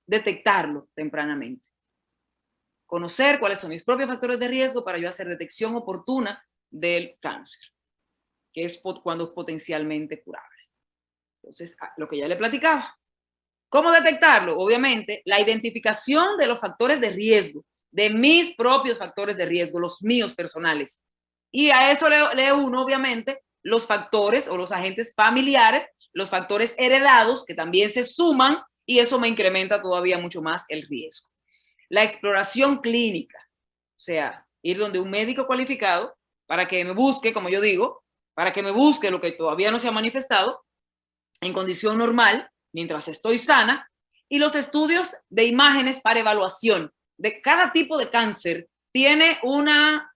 detectarlo tempranamente. Conocer cuáles son mis propios factores de riesgo para yo hacer detección oportuna del cáncer, que es cuando es potencialmente curable. Entonces, lo que ya le platicaba. ¿Cómo detectarlo? Obviamente, la identificación de los factores de riesgo, de mis propios factores de riesgo, los míos personales. Y a eso le uno, obviamente, los factores o los agentes familiares, los factores heredados, que también se suman y eso me incrementa todavía mucho más el riesgo. La exploración clínica, o sea, ir donde un médico cualificado para que me busque, como yo digo, para que me busque lo que todavía no se ha manifestado en condición normal, mientras estoy sana, y los estudios de imágenes para evaluación de cada tipo de cáncer tiene una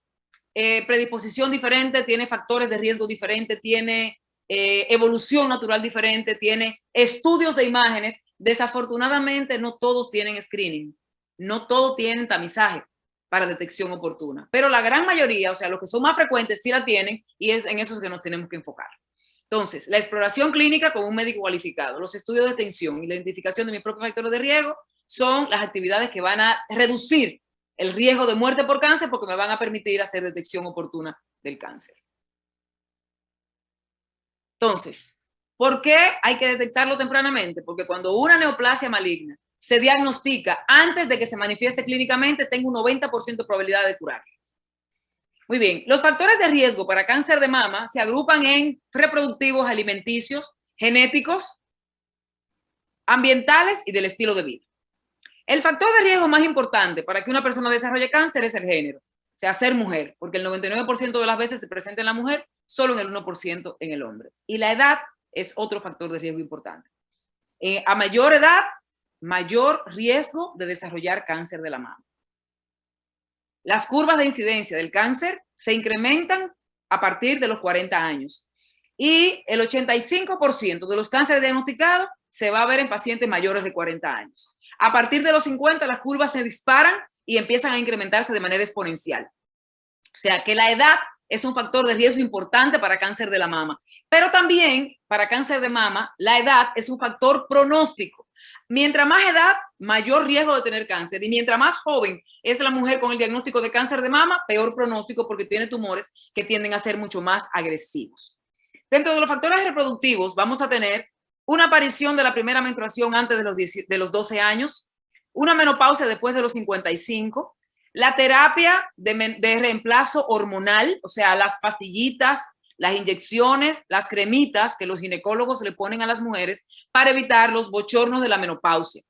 predisposición diferente, tiene factores de riesgo diferentes, tiene evolución natural diferente, tiene estudios de imágenes. Desafortunadamente no todos tienen screening, no todos tienen tamizaje para detección oportuna, pero la gran mayoría, o sea, los que son más frecuentes sí la tienen, y es en esos que nos tenemos que enfocar. Entonces, la exploración clínica con un médico cualificado, los estudios de tensión y la identificación de mis propios factores de riesgo son las actividades que van a reducir el riesgo de muerte por cáncer porque me van a permitir hacer detección oportuna del cáncer. Entonces, ¿por qué hay que detectarlo tempranamente? Porque cuando una neoplasia maligna se diagnostica antes de que se manifieste clínicamente, tengo un 90% de probabilidad de curarla. Muy bien, los factores de riesgo para cáncer de mama se agrupan en reproductivos, alimenticios, genéticos, ambientales y del estilo de vida. El factor de riesgo más importante para que una persona desarrolle cáncer es el género, o sea, ser mujer, porque el 99% de las veces se presenta en la mujer, solo en el 1% en el hombre. Y la edad es otro factor de riesgo importante. A mayor edad, mayor riesgo de desarrollar cáncer de la mama. Las curvas de incidencia del cáncer se incrementan a partir de los 40 años y el 85% de los cánceres diagnosticados se va a ver en pacientes mayores de 40 años. A partir de los 50 las curvas se disparan y empiezan a incrementarse de manera exponencial. O sea que la edad es un factor de riesgo importante para cáncer de la mama, pero también para cáncer de mama la edad es un factor pronóstico. Mientras más edad, mayor riesgo de tener cáncer. Y mientras más joven es la mujer con el diagnóstico de cáncer de mama, peor pronóstico porque tiene tumores que tienden a ser mucho más agresivos. Dentro de los factores reproductivos vamos a tener una aparición de la primera menstruación antes de los 12 años, una menopausia después de los 55, la terapia de reemplazo hormonal, o sea, las pastillitas, las inyecciones, las cremitas que los ginecólogos le ponen a las mujeres para evitar los bochornos de la menopausia.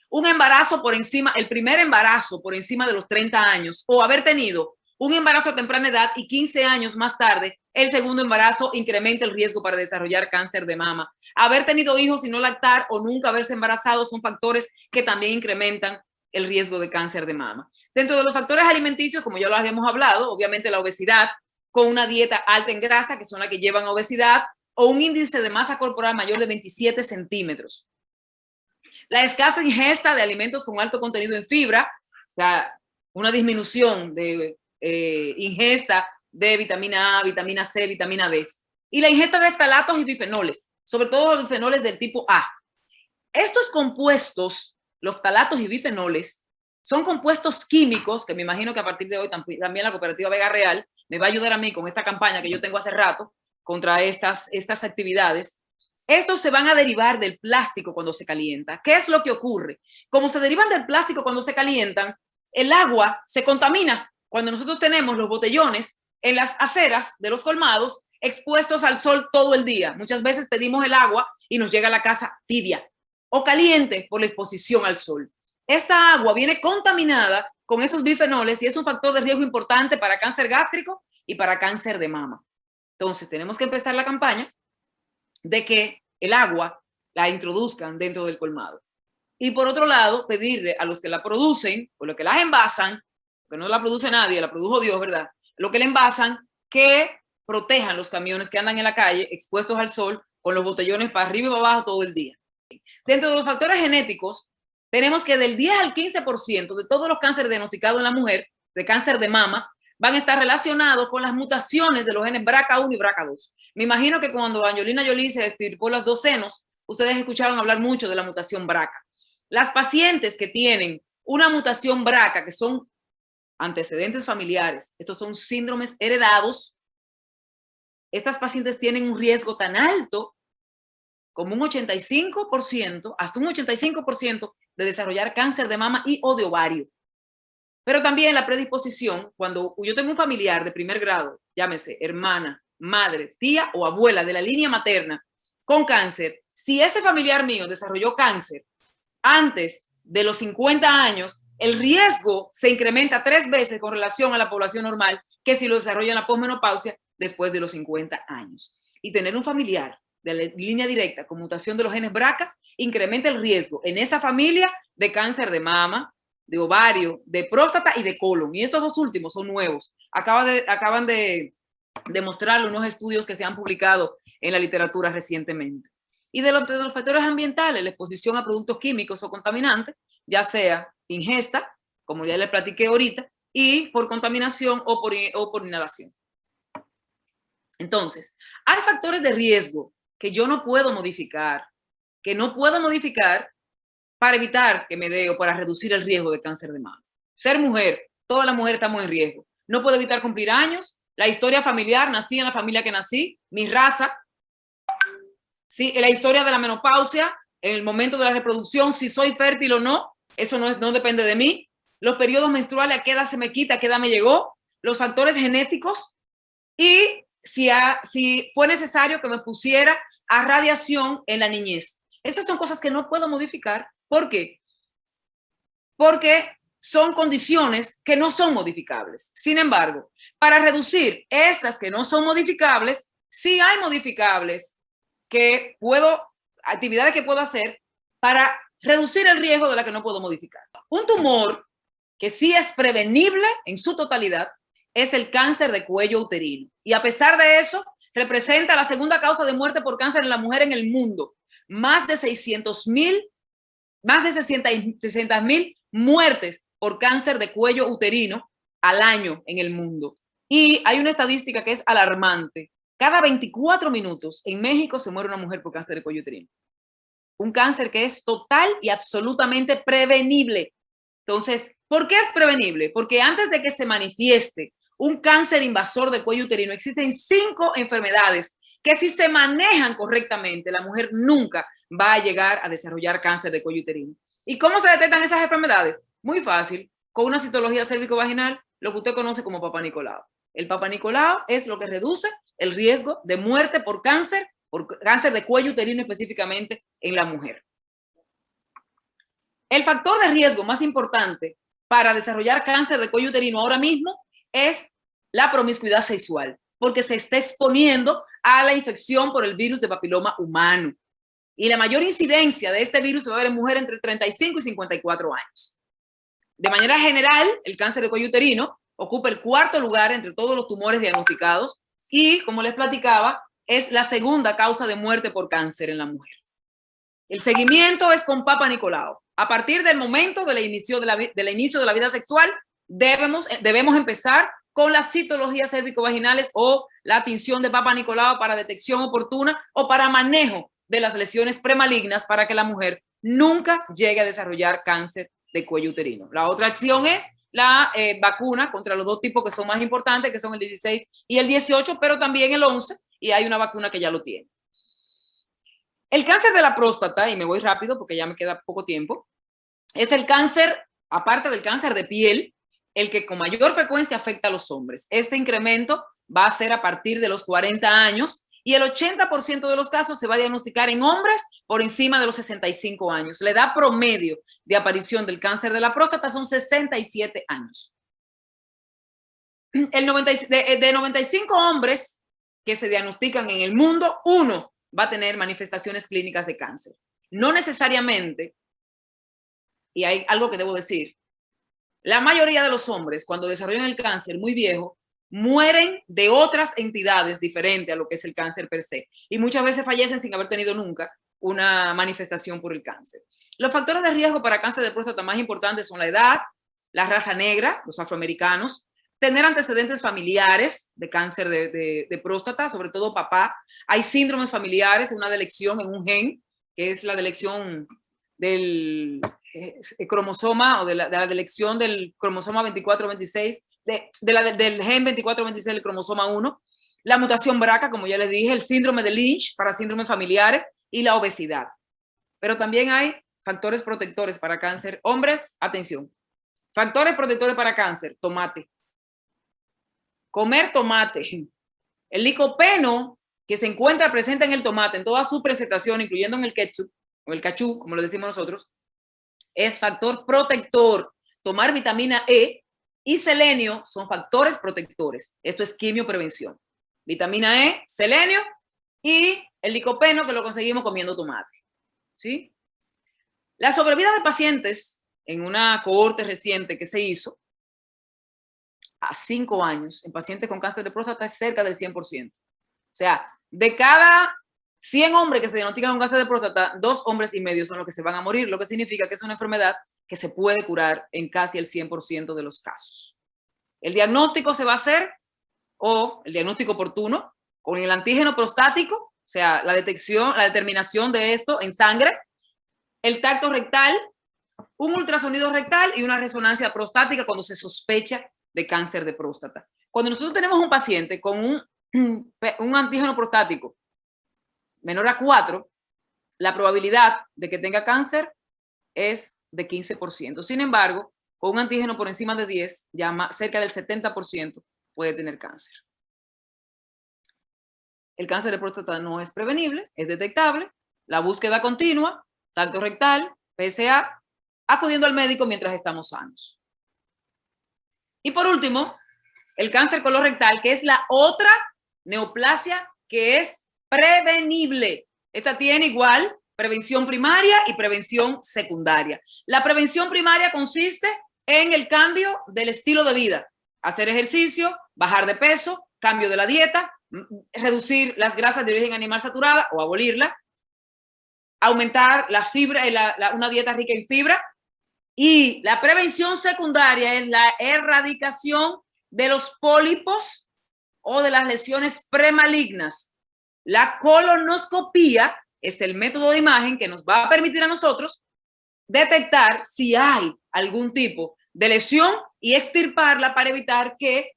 Un embarazo por encima, el primer embarazo por encima de los 30 años o haber tenido un embarazo a temprana edad y 15 años más tarde, el segundo embarazo incrementa el riesgo para desarrollar cáncer de mama. Haber tenido hijos y no lactar o nunca haberse embarazado son factores que también incrementan el riesgo de cáncer de mama. Dentro de los factores alimenticios, como ya lo habíamos hablado, obviamente la obesidad, con una dieta alta en grasa, que son las que llevan a obesidad, o un índice de masa corporal mayor de 27 centímetros. La escasa ingesta de alimentos con alto contenido en fibra, o sea, una disminución de ingesta de vitamina A, vitamina C, vitamina D. Y la ingesta de ftalatos y bifenoles, sobre todo los bifenoles del tipo A. Estos compuestos, los ftalatos y bifenoles, son compuestos químicos que me imagino que a partir de hoy también la cooperativa Vega Real me va a ayudar a mí con esta campaña que yo tengo hace rato contra estas actividades. Estos se van a derivar del plástico cuando se calienta. ¿Qué es lo que ocurre? Como se derivan del plástico cuando se calientan, el agua se contamina cuando nosotros tenemos los botellones en las aceras de los colmados expuestos al sol todo el día. Muchas veces pedimos el agua y nos llega a la casa tibia o caliente por la exposición al sol. Esta agua viene contaminada con esos bifenoles y es un factor de riesgo importante para cáncer gástrico y para cáncer de mama. Entonces tenemos que empezar la campaña de que el agua la introduzcan dentro del colmado. Y por otro lado, pedirle a los que la producen o los que las envasan, que no la produce nadie, la produjo Dios, ¿verdad? Lo que le envasan, que protejan los camiones que andan en la calle expuestos al sol con los botellones para arriba y para abajo todo el día. Dentro de los factores genéticos, tenemos que del 10 al 15% de todos los cánceres diagnosticados en la mujer, de cáncer de mama, van a estar relacionados con las mutaciones de los genes BRCA1 y BRCA2. Me imagino que cuando Angelina Jolie se estirpó los 2 senos, ustedes escucharon hablar mucho de la mutación BRCA. Las pacientes que tienen una mutación BRCA, que son antecedentes familiares, estos son síndromes heredados, estas pacientes tienen un riesgo tan alto como un 85%, hasta un 85% de desarrollar cáncer de mama y o de ovario. Pero también la predisposición, cuando yo tengo un familiar de primer grado, llámese hermana, madre, tía o abuela de la línea materna con cáncer, si ese familiar mío desarrolló cáncer antes de los 50 años, el riesgo se incrementa 3 veces con relación a la población normal que si lo desarrolla en la posmenopausia después de los 50 años. Y tener un familiar de la línea directa con mutación de los genes BRCA incrementa el riesgo en esa familia de cáncer de mama, de ovario, de próstata y de colon. Y estos dos últimos son nuevos. Acaban de demostrarlo unos estudios que se han publicado en la literatura recientemente. Y de los factores ambientales, la exposición a productos químicos o contaminantes, ya sea ingesta, como ya les platiqué ahorita, y por contaminación o por inhalación. Entonces, hay factores de riesgo que yo no puedo modificar, para evitar que me dé o para reducir el riesgo de cáncer de mama. Ser mujer, todas las mujeres estamos en riesgo. No puedo evitar cumplir años, la historia familiar, nací en la familia que nací, mi raza, sí, la historia de la menopausia, en el momento de la reproducción, si soy fértil o no, eso no depende de mí. Los periodos menstruales, a qué edad se me quita, a qué edad me llegó, los factores genéticos y si fue necesario que me pusiera a radiación en la niñez. Esas son cosas que no puedo modificar. ¿Por qué? Porque son condiciones que no son modificables. Sin embargo, para reducir estas que no son modificables, sí hay modificables actividades que puedo hacer para reducir el riesgo de la que no puedo modificar. Un tumor que sí es prevenible en su totalidad es el cáncer de cuello uterino. Y a pesar de eso, representa la segunda causa de muerte por cáncer en la mujer en el mundo. Más de 600,000 muertes por cáncer de cuello uterino al año en el mundo. Y hay una estadística que es alarmante. Cada 24 minutos en México se muere una mujer por cáncer de cuello uterino. Un cáncer que es total y absolutamente prevenible. Entonces, ¿por qué es prevenible? Porque antes de que se manifieste un cáncer invasor de cuello uterino, existen 5 enfermedades que si se manejan correctamente, la mujer nunca va a llegar a desarrollar cáncer de cuello uterino. ¿Y cómo se detectan esas enfermedades? Muy fácil, con una citología cérvico-vaginal, lo que usted conoce como Papa Nicolau. El Papa Nicolau es lo que reduce el riesgo de muerte por cáncer de cuello uterino específicamente en la mujer. El factor de riesgo más importante para desarrollar cáncer de cuello uterino ahora mismo es la promiscuidad sexual, porque se está exponiendo a la infección por el virus de papiloma humano. Y la mayor incidencia de este virus se va a ver en mujeres entre 35 y 54 años. De manera general, el cáncer de cuello uterino ocupa el 4º lugar entre todos los tumores diagnosticados y, como les platicaba, es la segunda causa de muerte por cáncer en la mujer. El seguimiento es con Papa Nicolau. A partir del momento del inicio de la vida sexual, debemos empezar con las citologías cérvico-vaginales o la tinción de Papa Nicolau para detección oportuna o para manejo de las lesiones premalignas para que la mujer nunca llegue a desarrollar cáncer de cuello uterino. La otra acción es la vacuna contra los 2 tipos que son más importantes, que son el 16 y el 18, pero también el 11, y hay una vacuna que ya lo tiene. El cáncer de la próstata, y me voy rápido porque ya me queda poco tiempo, es el cáncer, aparte del cáncer de piel, el que con mayor frecuencia afecta a los hombres. Este incremento va a ser a partir de los 40 años y el 80% de los casos se va a diagnosticar en hombres por encima de los 65 años. La edad promedio de aparición del cáncer de la próstata son 67 años. De 95 hombres que se diagnostican en el mundo, 1 va a tener manifestaciones clínicas de cáncer. No necesariamente, y hay algo que debo decir, la mayoría de los hombres cuando desarrollan el cáncer muy viejo, mueren de otras entidades diferentes a lo que es el cáncer per se. Y muchas veces fallecen sin haber tenido nunca una manifestación por el cáncer. Los factores de riesgo para cáncer de próstata más importantes son la edad, la raza negra, los afroamericanos, tener antecedentes familiares de cáncer de próstata, sobre todo papá. Hay síndromes familiares de una delección en un gen, que es la delección del cromosoma o de la delección del cromosoma 24-26, del gen 24-26 del cromosoma 1, la mutación BRCA, como ya les dije, el síndrome de Lynch para síndromes familiares y la obesidad. Pero también hay factores protectores para cáncer. Hombres, atención. Factores protectores para cáncer, tomate. Comer tomate. El licopeno que se encuentra presente en el tomate, en toda su presentación, incluyendo en el ketchup, o el cachú, como lo decimos nosotros, es factor protector. Tomar vitamina E y selenio son factores protectores. Esto es quimioprevención. Vitamina E, selenio y el licopeno, que lo conseguimos comiendo tomate. ¿Sí? La sobrevida de pacientes en una cohorte reciente que se hizo a 5 años en pacientes con cáncer de próstata es cerca del 100%. O sea, de cada 100 hombres que se diagnostican con cáncer de próstata, 2,5 hombres son los que se van a morir, lo que significa que es una enfermedad que se puede curar en casi el 100% de los casos. El diagnóstico se va a hacer, o el diagnóstico oportuno, con el antígeno prostático, o sea, la detección, la determinación de esto en sangre, el tacto rectal, un ultrasonido rectal y una resonancia prostática cuando se sospecha de cáncer de próstata. Cuando nosotros tenemos un paciente con un antígeno prostático menor a 4, la probabilidad de que tenga cáncer es de 15%. Sin embargo, con un antígeno por encima de 10, ya cerca del 70% puede tener cáncer. El cáncer de próstata no es prevenible, es detectable. La búsqueda continua, tacto rectal, PSA, acudiendo al médico mientras estamos sanos. Y por último, el cáncer colorectal, que es la otra neoplasia que es prevenible. Esta tiene igual prevención primaria y prevención secundaria. La prevención primaria consiste en el cambio del estilo de vida, hacer ejercicio, bajar de peso, cambio de la dieta, reducir las grasas de origen animal saturada o abolirlas, aumentar la fibra, una dieta rica en fibra. Y la prevención secundaria es la erradicación de los pólipos o de las lesiones premalignas. La colonoscopía es el método de imagen que nos va a permitir a nosotros detectar si hay algún tipo de lesión y extirparla para evitar que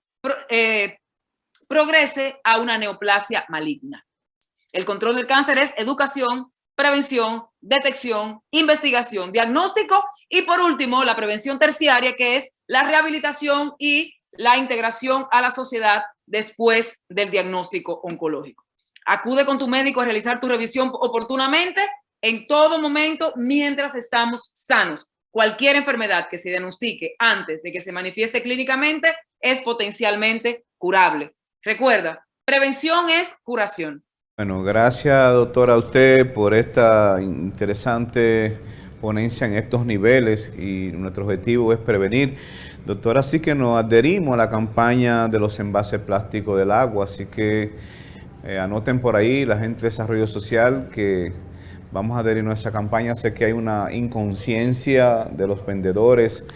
progrese a una neoplasia maligna. El control del cáncer es educación, prevención, detección, investigación, diagnóstico y por último la prevención terciaria, que es la rehabilitación y la integración a la sociedad después del diagnóstico oncológico. Acude con tu médico a realizar tu revisión oportunamente en todo momento mientras estamos sanos. Cualquier enfermedad que se diagnostique antes de que se manifieste clínicamente es potencialmente curable. Recuerda, prevención es curación. Bueno, gracias doctora a usted por esta interesante ponencia en estos niveles y nuestro objetivo es prevenir. Doctora, así que nos adherimos a la campaña de los envases plásticos del agua, así que anoten por ahí la gente de Desarrollo Social que vamos a adherirnos a esa campaña. Sé que hay una inconsciencia de los vendedores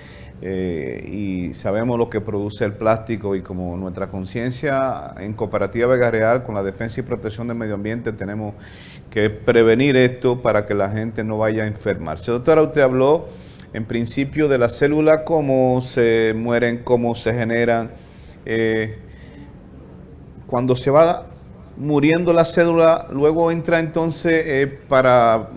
y sabemos lo que produce el plástico y como nuestra conciencia en Cooperativa Vega Real con la defensa y protección del medio ambiente tenemos que prevenir esto para que la gente no vaya a enfermarse. Doctora, usted habló en principio de las células, cómo se mueren, cómo se generan. Cuando se va muriendo la célula, luego entra entonces para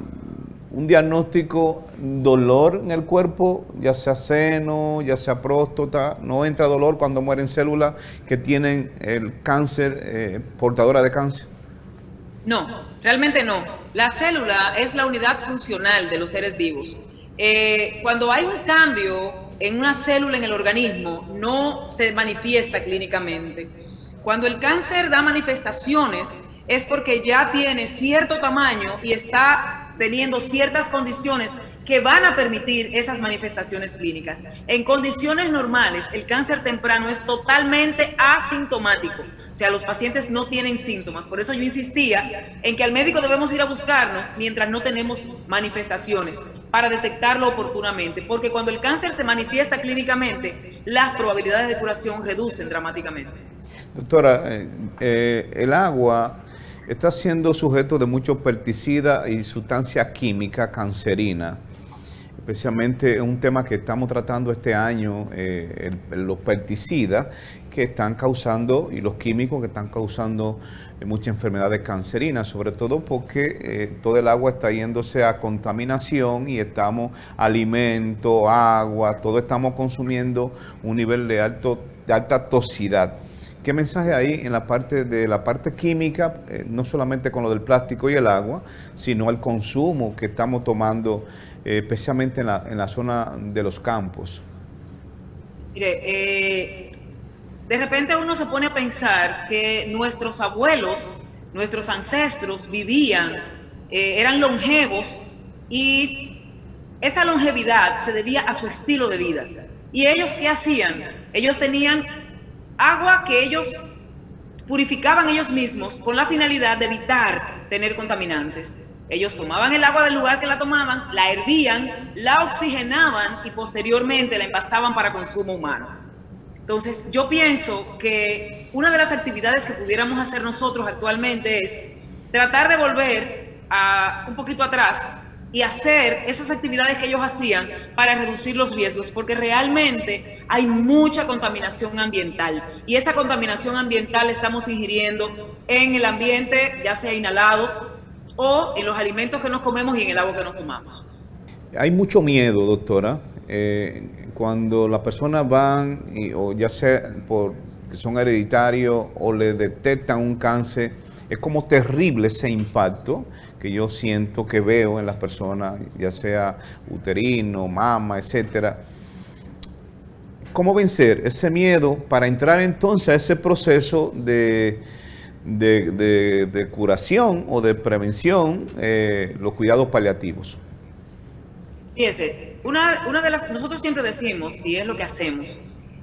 un diagnóstico dolor en el cuerpo, ya sea seno, ya sea próstata. No entra dolor cuando mueren células que tienen el cáncer, portadora de cáncer. No, realmente no. La célula es la unidad funcional de los seres vivos. Cuando hay un cambio en una célula en el organismo, no se manifiesta clínicamente. Cuando el cáncer da manifestaciones es porque ya tiene cierto tamaño y está teniendo ciertas condiciones que van a permitir esas manifestaciones clínicas. En condiciones normales, el cáncer temprano es totalmente asintomático. O sea, los pacientes no tienen síntomas. Por eso yo insistía en que al médico debemos ir a buscarnos mientras no tenemos manifestaciones para detectarlo oportunamente. Porque cuando el cáncer se manifiesta clínicamente, las probabilidades de curación reducen dramáticamente. Doctora, el agua está siendo sujeto de muchos pesticidas y sustancias químicas cancerinas. Especialmente un tema que estamos tratando este año, los pesticidas que están causando y los químicos que están causando muchas enfermedades cancerinas, sobre todo porque todo el agua está yéndose a contaminación y estamos alimento, agua, todo estamos consumiendo un nivel de alta toxicidad. ¿Qué mensaje hay en la parte química, no solamente con lo del plástico y el agua, sino el consumo que estamos tomando, especialmente en la zona de los campos? Mire, de repente uno se pone a pensar que nuestros abuelos, nuestros ancestros vivían, eran longevos, y esa longevidad se debía a su estilo de vida. ¿Y ellos qué hacían? Ellos tenían agua que ellos purificaban ellos mismos con la finalidad de evitar tener contaminantes. Ellos tomaban el agua del lugar que la tomaban, la hervían, la oxigenaban y posteriormente la envasaban para consumo humano. Entonces, yo pienso que una de las actividades que pudiéramos hacer nosotros actualmente es tratar de volver un poquito atrás y hacer esas actividades que ellos hacían para reducir los riesgos, porque realmente hay mucha contaminación ambiental, y esa contaminación ambiental la estamos ingiriendo en el ambiente, ya sea inhalado o en los alimentos que nos comemos y en el agua que nos tomamos. Hay mucho miedo, doctora, cuando las personas van, o ya sea porque son hereditarios o le detectan un cáncer, es como terrible ese impacto que yo siento, que veo en las personas, ya sea uterino, mama, etcétera. ¿Cómo vencer ese miedo para entrar entonces a ese proceso de curación o de prevención, los cuidados paliativos? Fíjese, nosotros siempre decimos, y es lo que hacemos,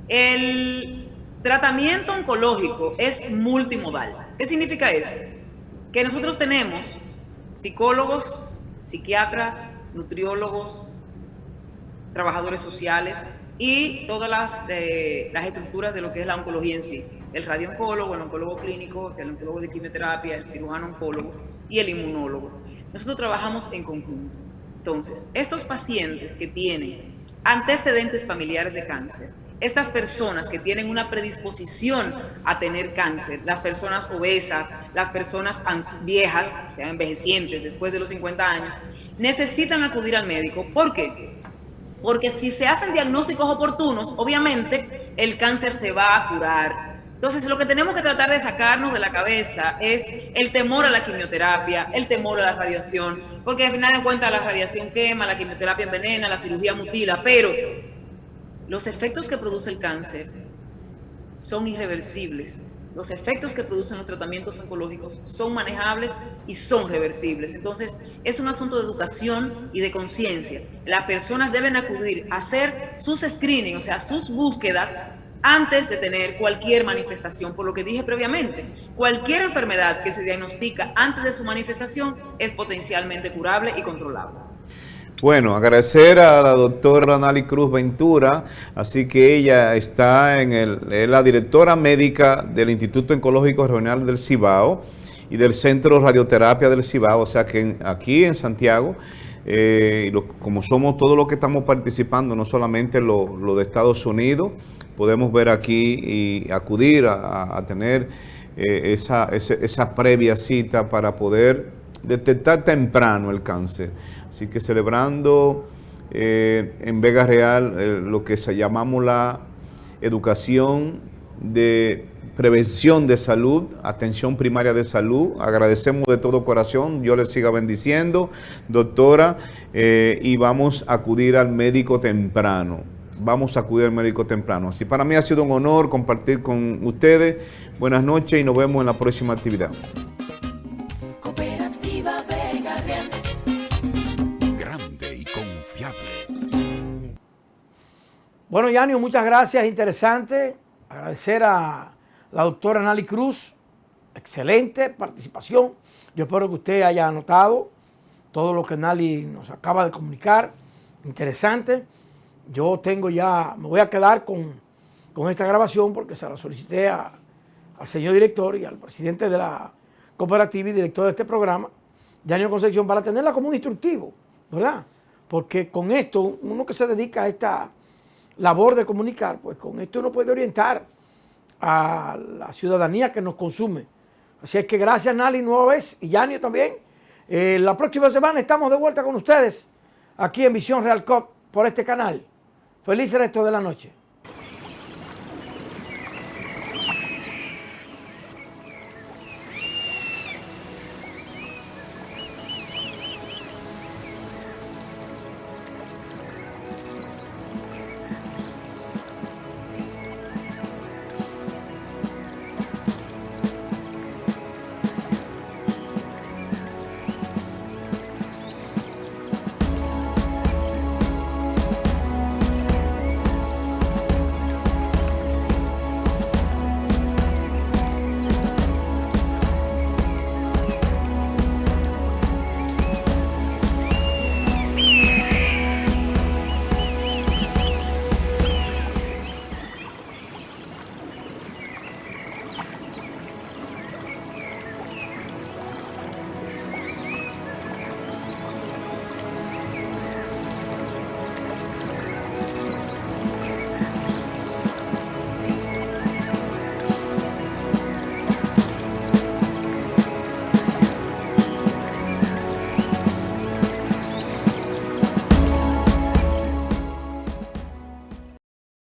el tratamiento oncológico es multimodal. ¿Qué significa eso? Que nosotros tenemos psicólogos, psiquiatras, nutriólogos, trabajadores sociales y todas las estructuras de lo que es la oncología en sí. El radiooncólogo, el oncólogo clínico, o sea, el oncólogo de quimioterapia, el cirujano oncólogo y el inmunólogo. Nosotros trabajamos en conjunto. Entonces, estos pacientes que tienen antecedentes familiares de cáncer, estas personas que tienen una predisposición a tener cáncer, las personas obesas, las personas viejas, sean envejecientes después de los 50 años, necesitan acudir al médico. ¿Por qué? Porque si se hacen diagnósticos oportunos, obviamente el cáncer se va a curar. Entonces, lo que tenemos que tratar de sacarnos de la cabeza es el temor a la quimioterapia, el temor a la radiación, porque al final de cuentas la radiación quema, la quimioterapia envenena, la cirugía mutila, pero los efectos que produce el cáncer son irreversibles. Los efectos que producen los tratamientos oncológicos son manejables y son reversibles. Entonces, es un asunto de educación y de conciencia. Las personas deben acudir a hacer sus screening, o sea, sus búsquedas, antes de tener cualquier manifestación. Por lo que dije previamente, cualquier enfermedad que se diagnostica antes de su manifestación es potencialmente curable y controlable. Bueno, agradecer a la doctora Nali Cruz Ventura, así que ella está es la directora médica del Instituto Oncológico Regional del Cibao y del Centro de Radioterapia del Cibao, o sea que aquí en Santiago, como somos todos los que estamos participando, no solamente lo de Estados Unidos, podemos ver aquí y acudir a tener esa previa cita para poder detectar temprano el cáncer. Así que celebrando en Vega Real lo que llamamos la educación de prevención de salud, atención primaria de salud. Agradecemos de todo corazón, Dios les siga bendiciendo, doctora, y vamos a acudir al médico temprano. Vamos a acudir al médico temprano. Así para mí ha sido un honor compartir con ustedes. Buenas noches y nos vemos en la próxima actividad. Cooperativa Vega Real. Grande y confiable. Bueno, Yanio, muchas gracias, interesante. Agradecer a la doctora Nali Cruz, excelente participación. Yo espero que usted haya anotado todo lo que Nali nos acaba de comunicar, interesante. Yo me voy a quedar con esta grabación porque se la solicité al señor director y al presidente de la cooperativa y director de este programa, Yanio Concepción, para tenerla como un instructivo, ¿verdad? Porque con esto, uno que se dedica a esta labor de comunicar, pues con esto uno puede orientar a la ciudadanía que nos consume. Así es que gracias, Nali, nueva vez, y Yanio también. La próxima semana estamos de vuelta con ustedes aquí en Visión Real Cop por este canal. Feliz resto de la noche.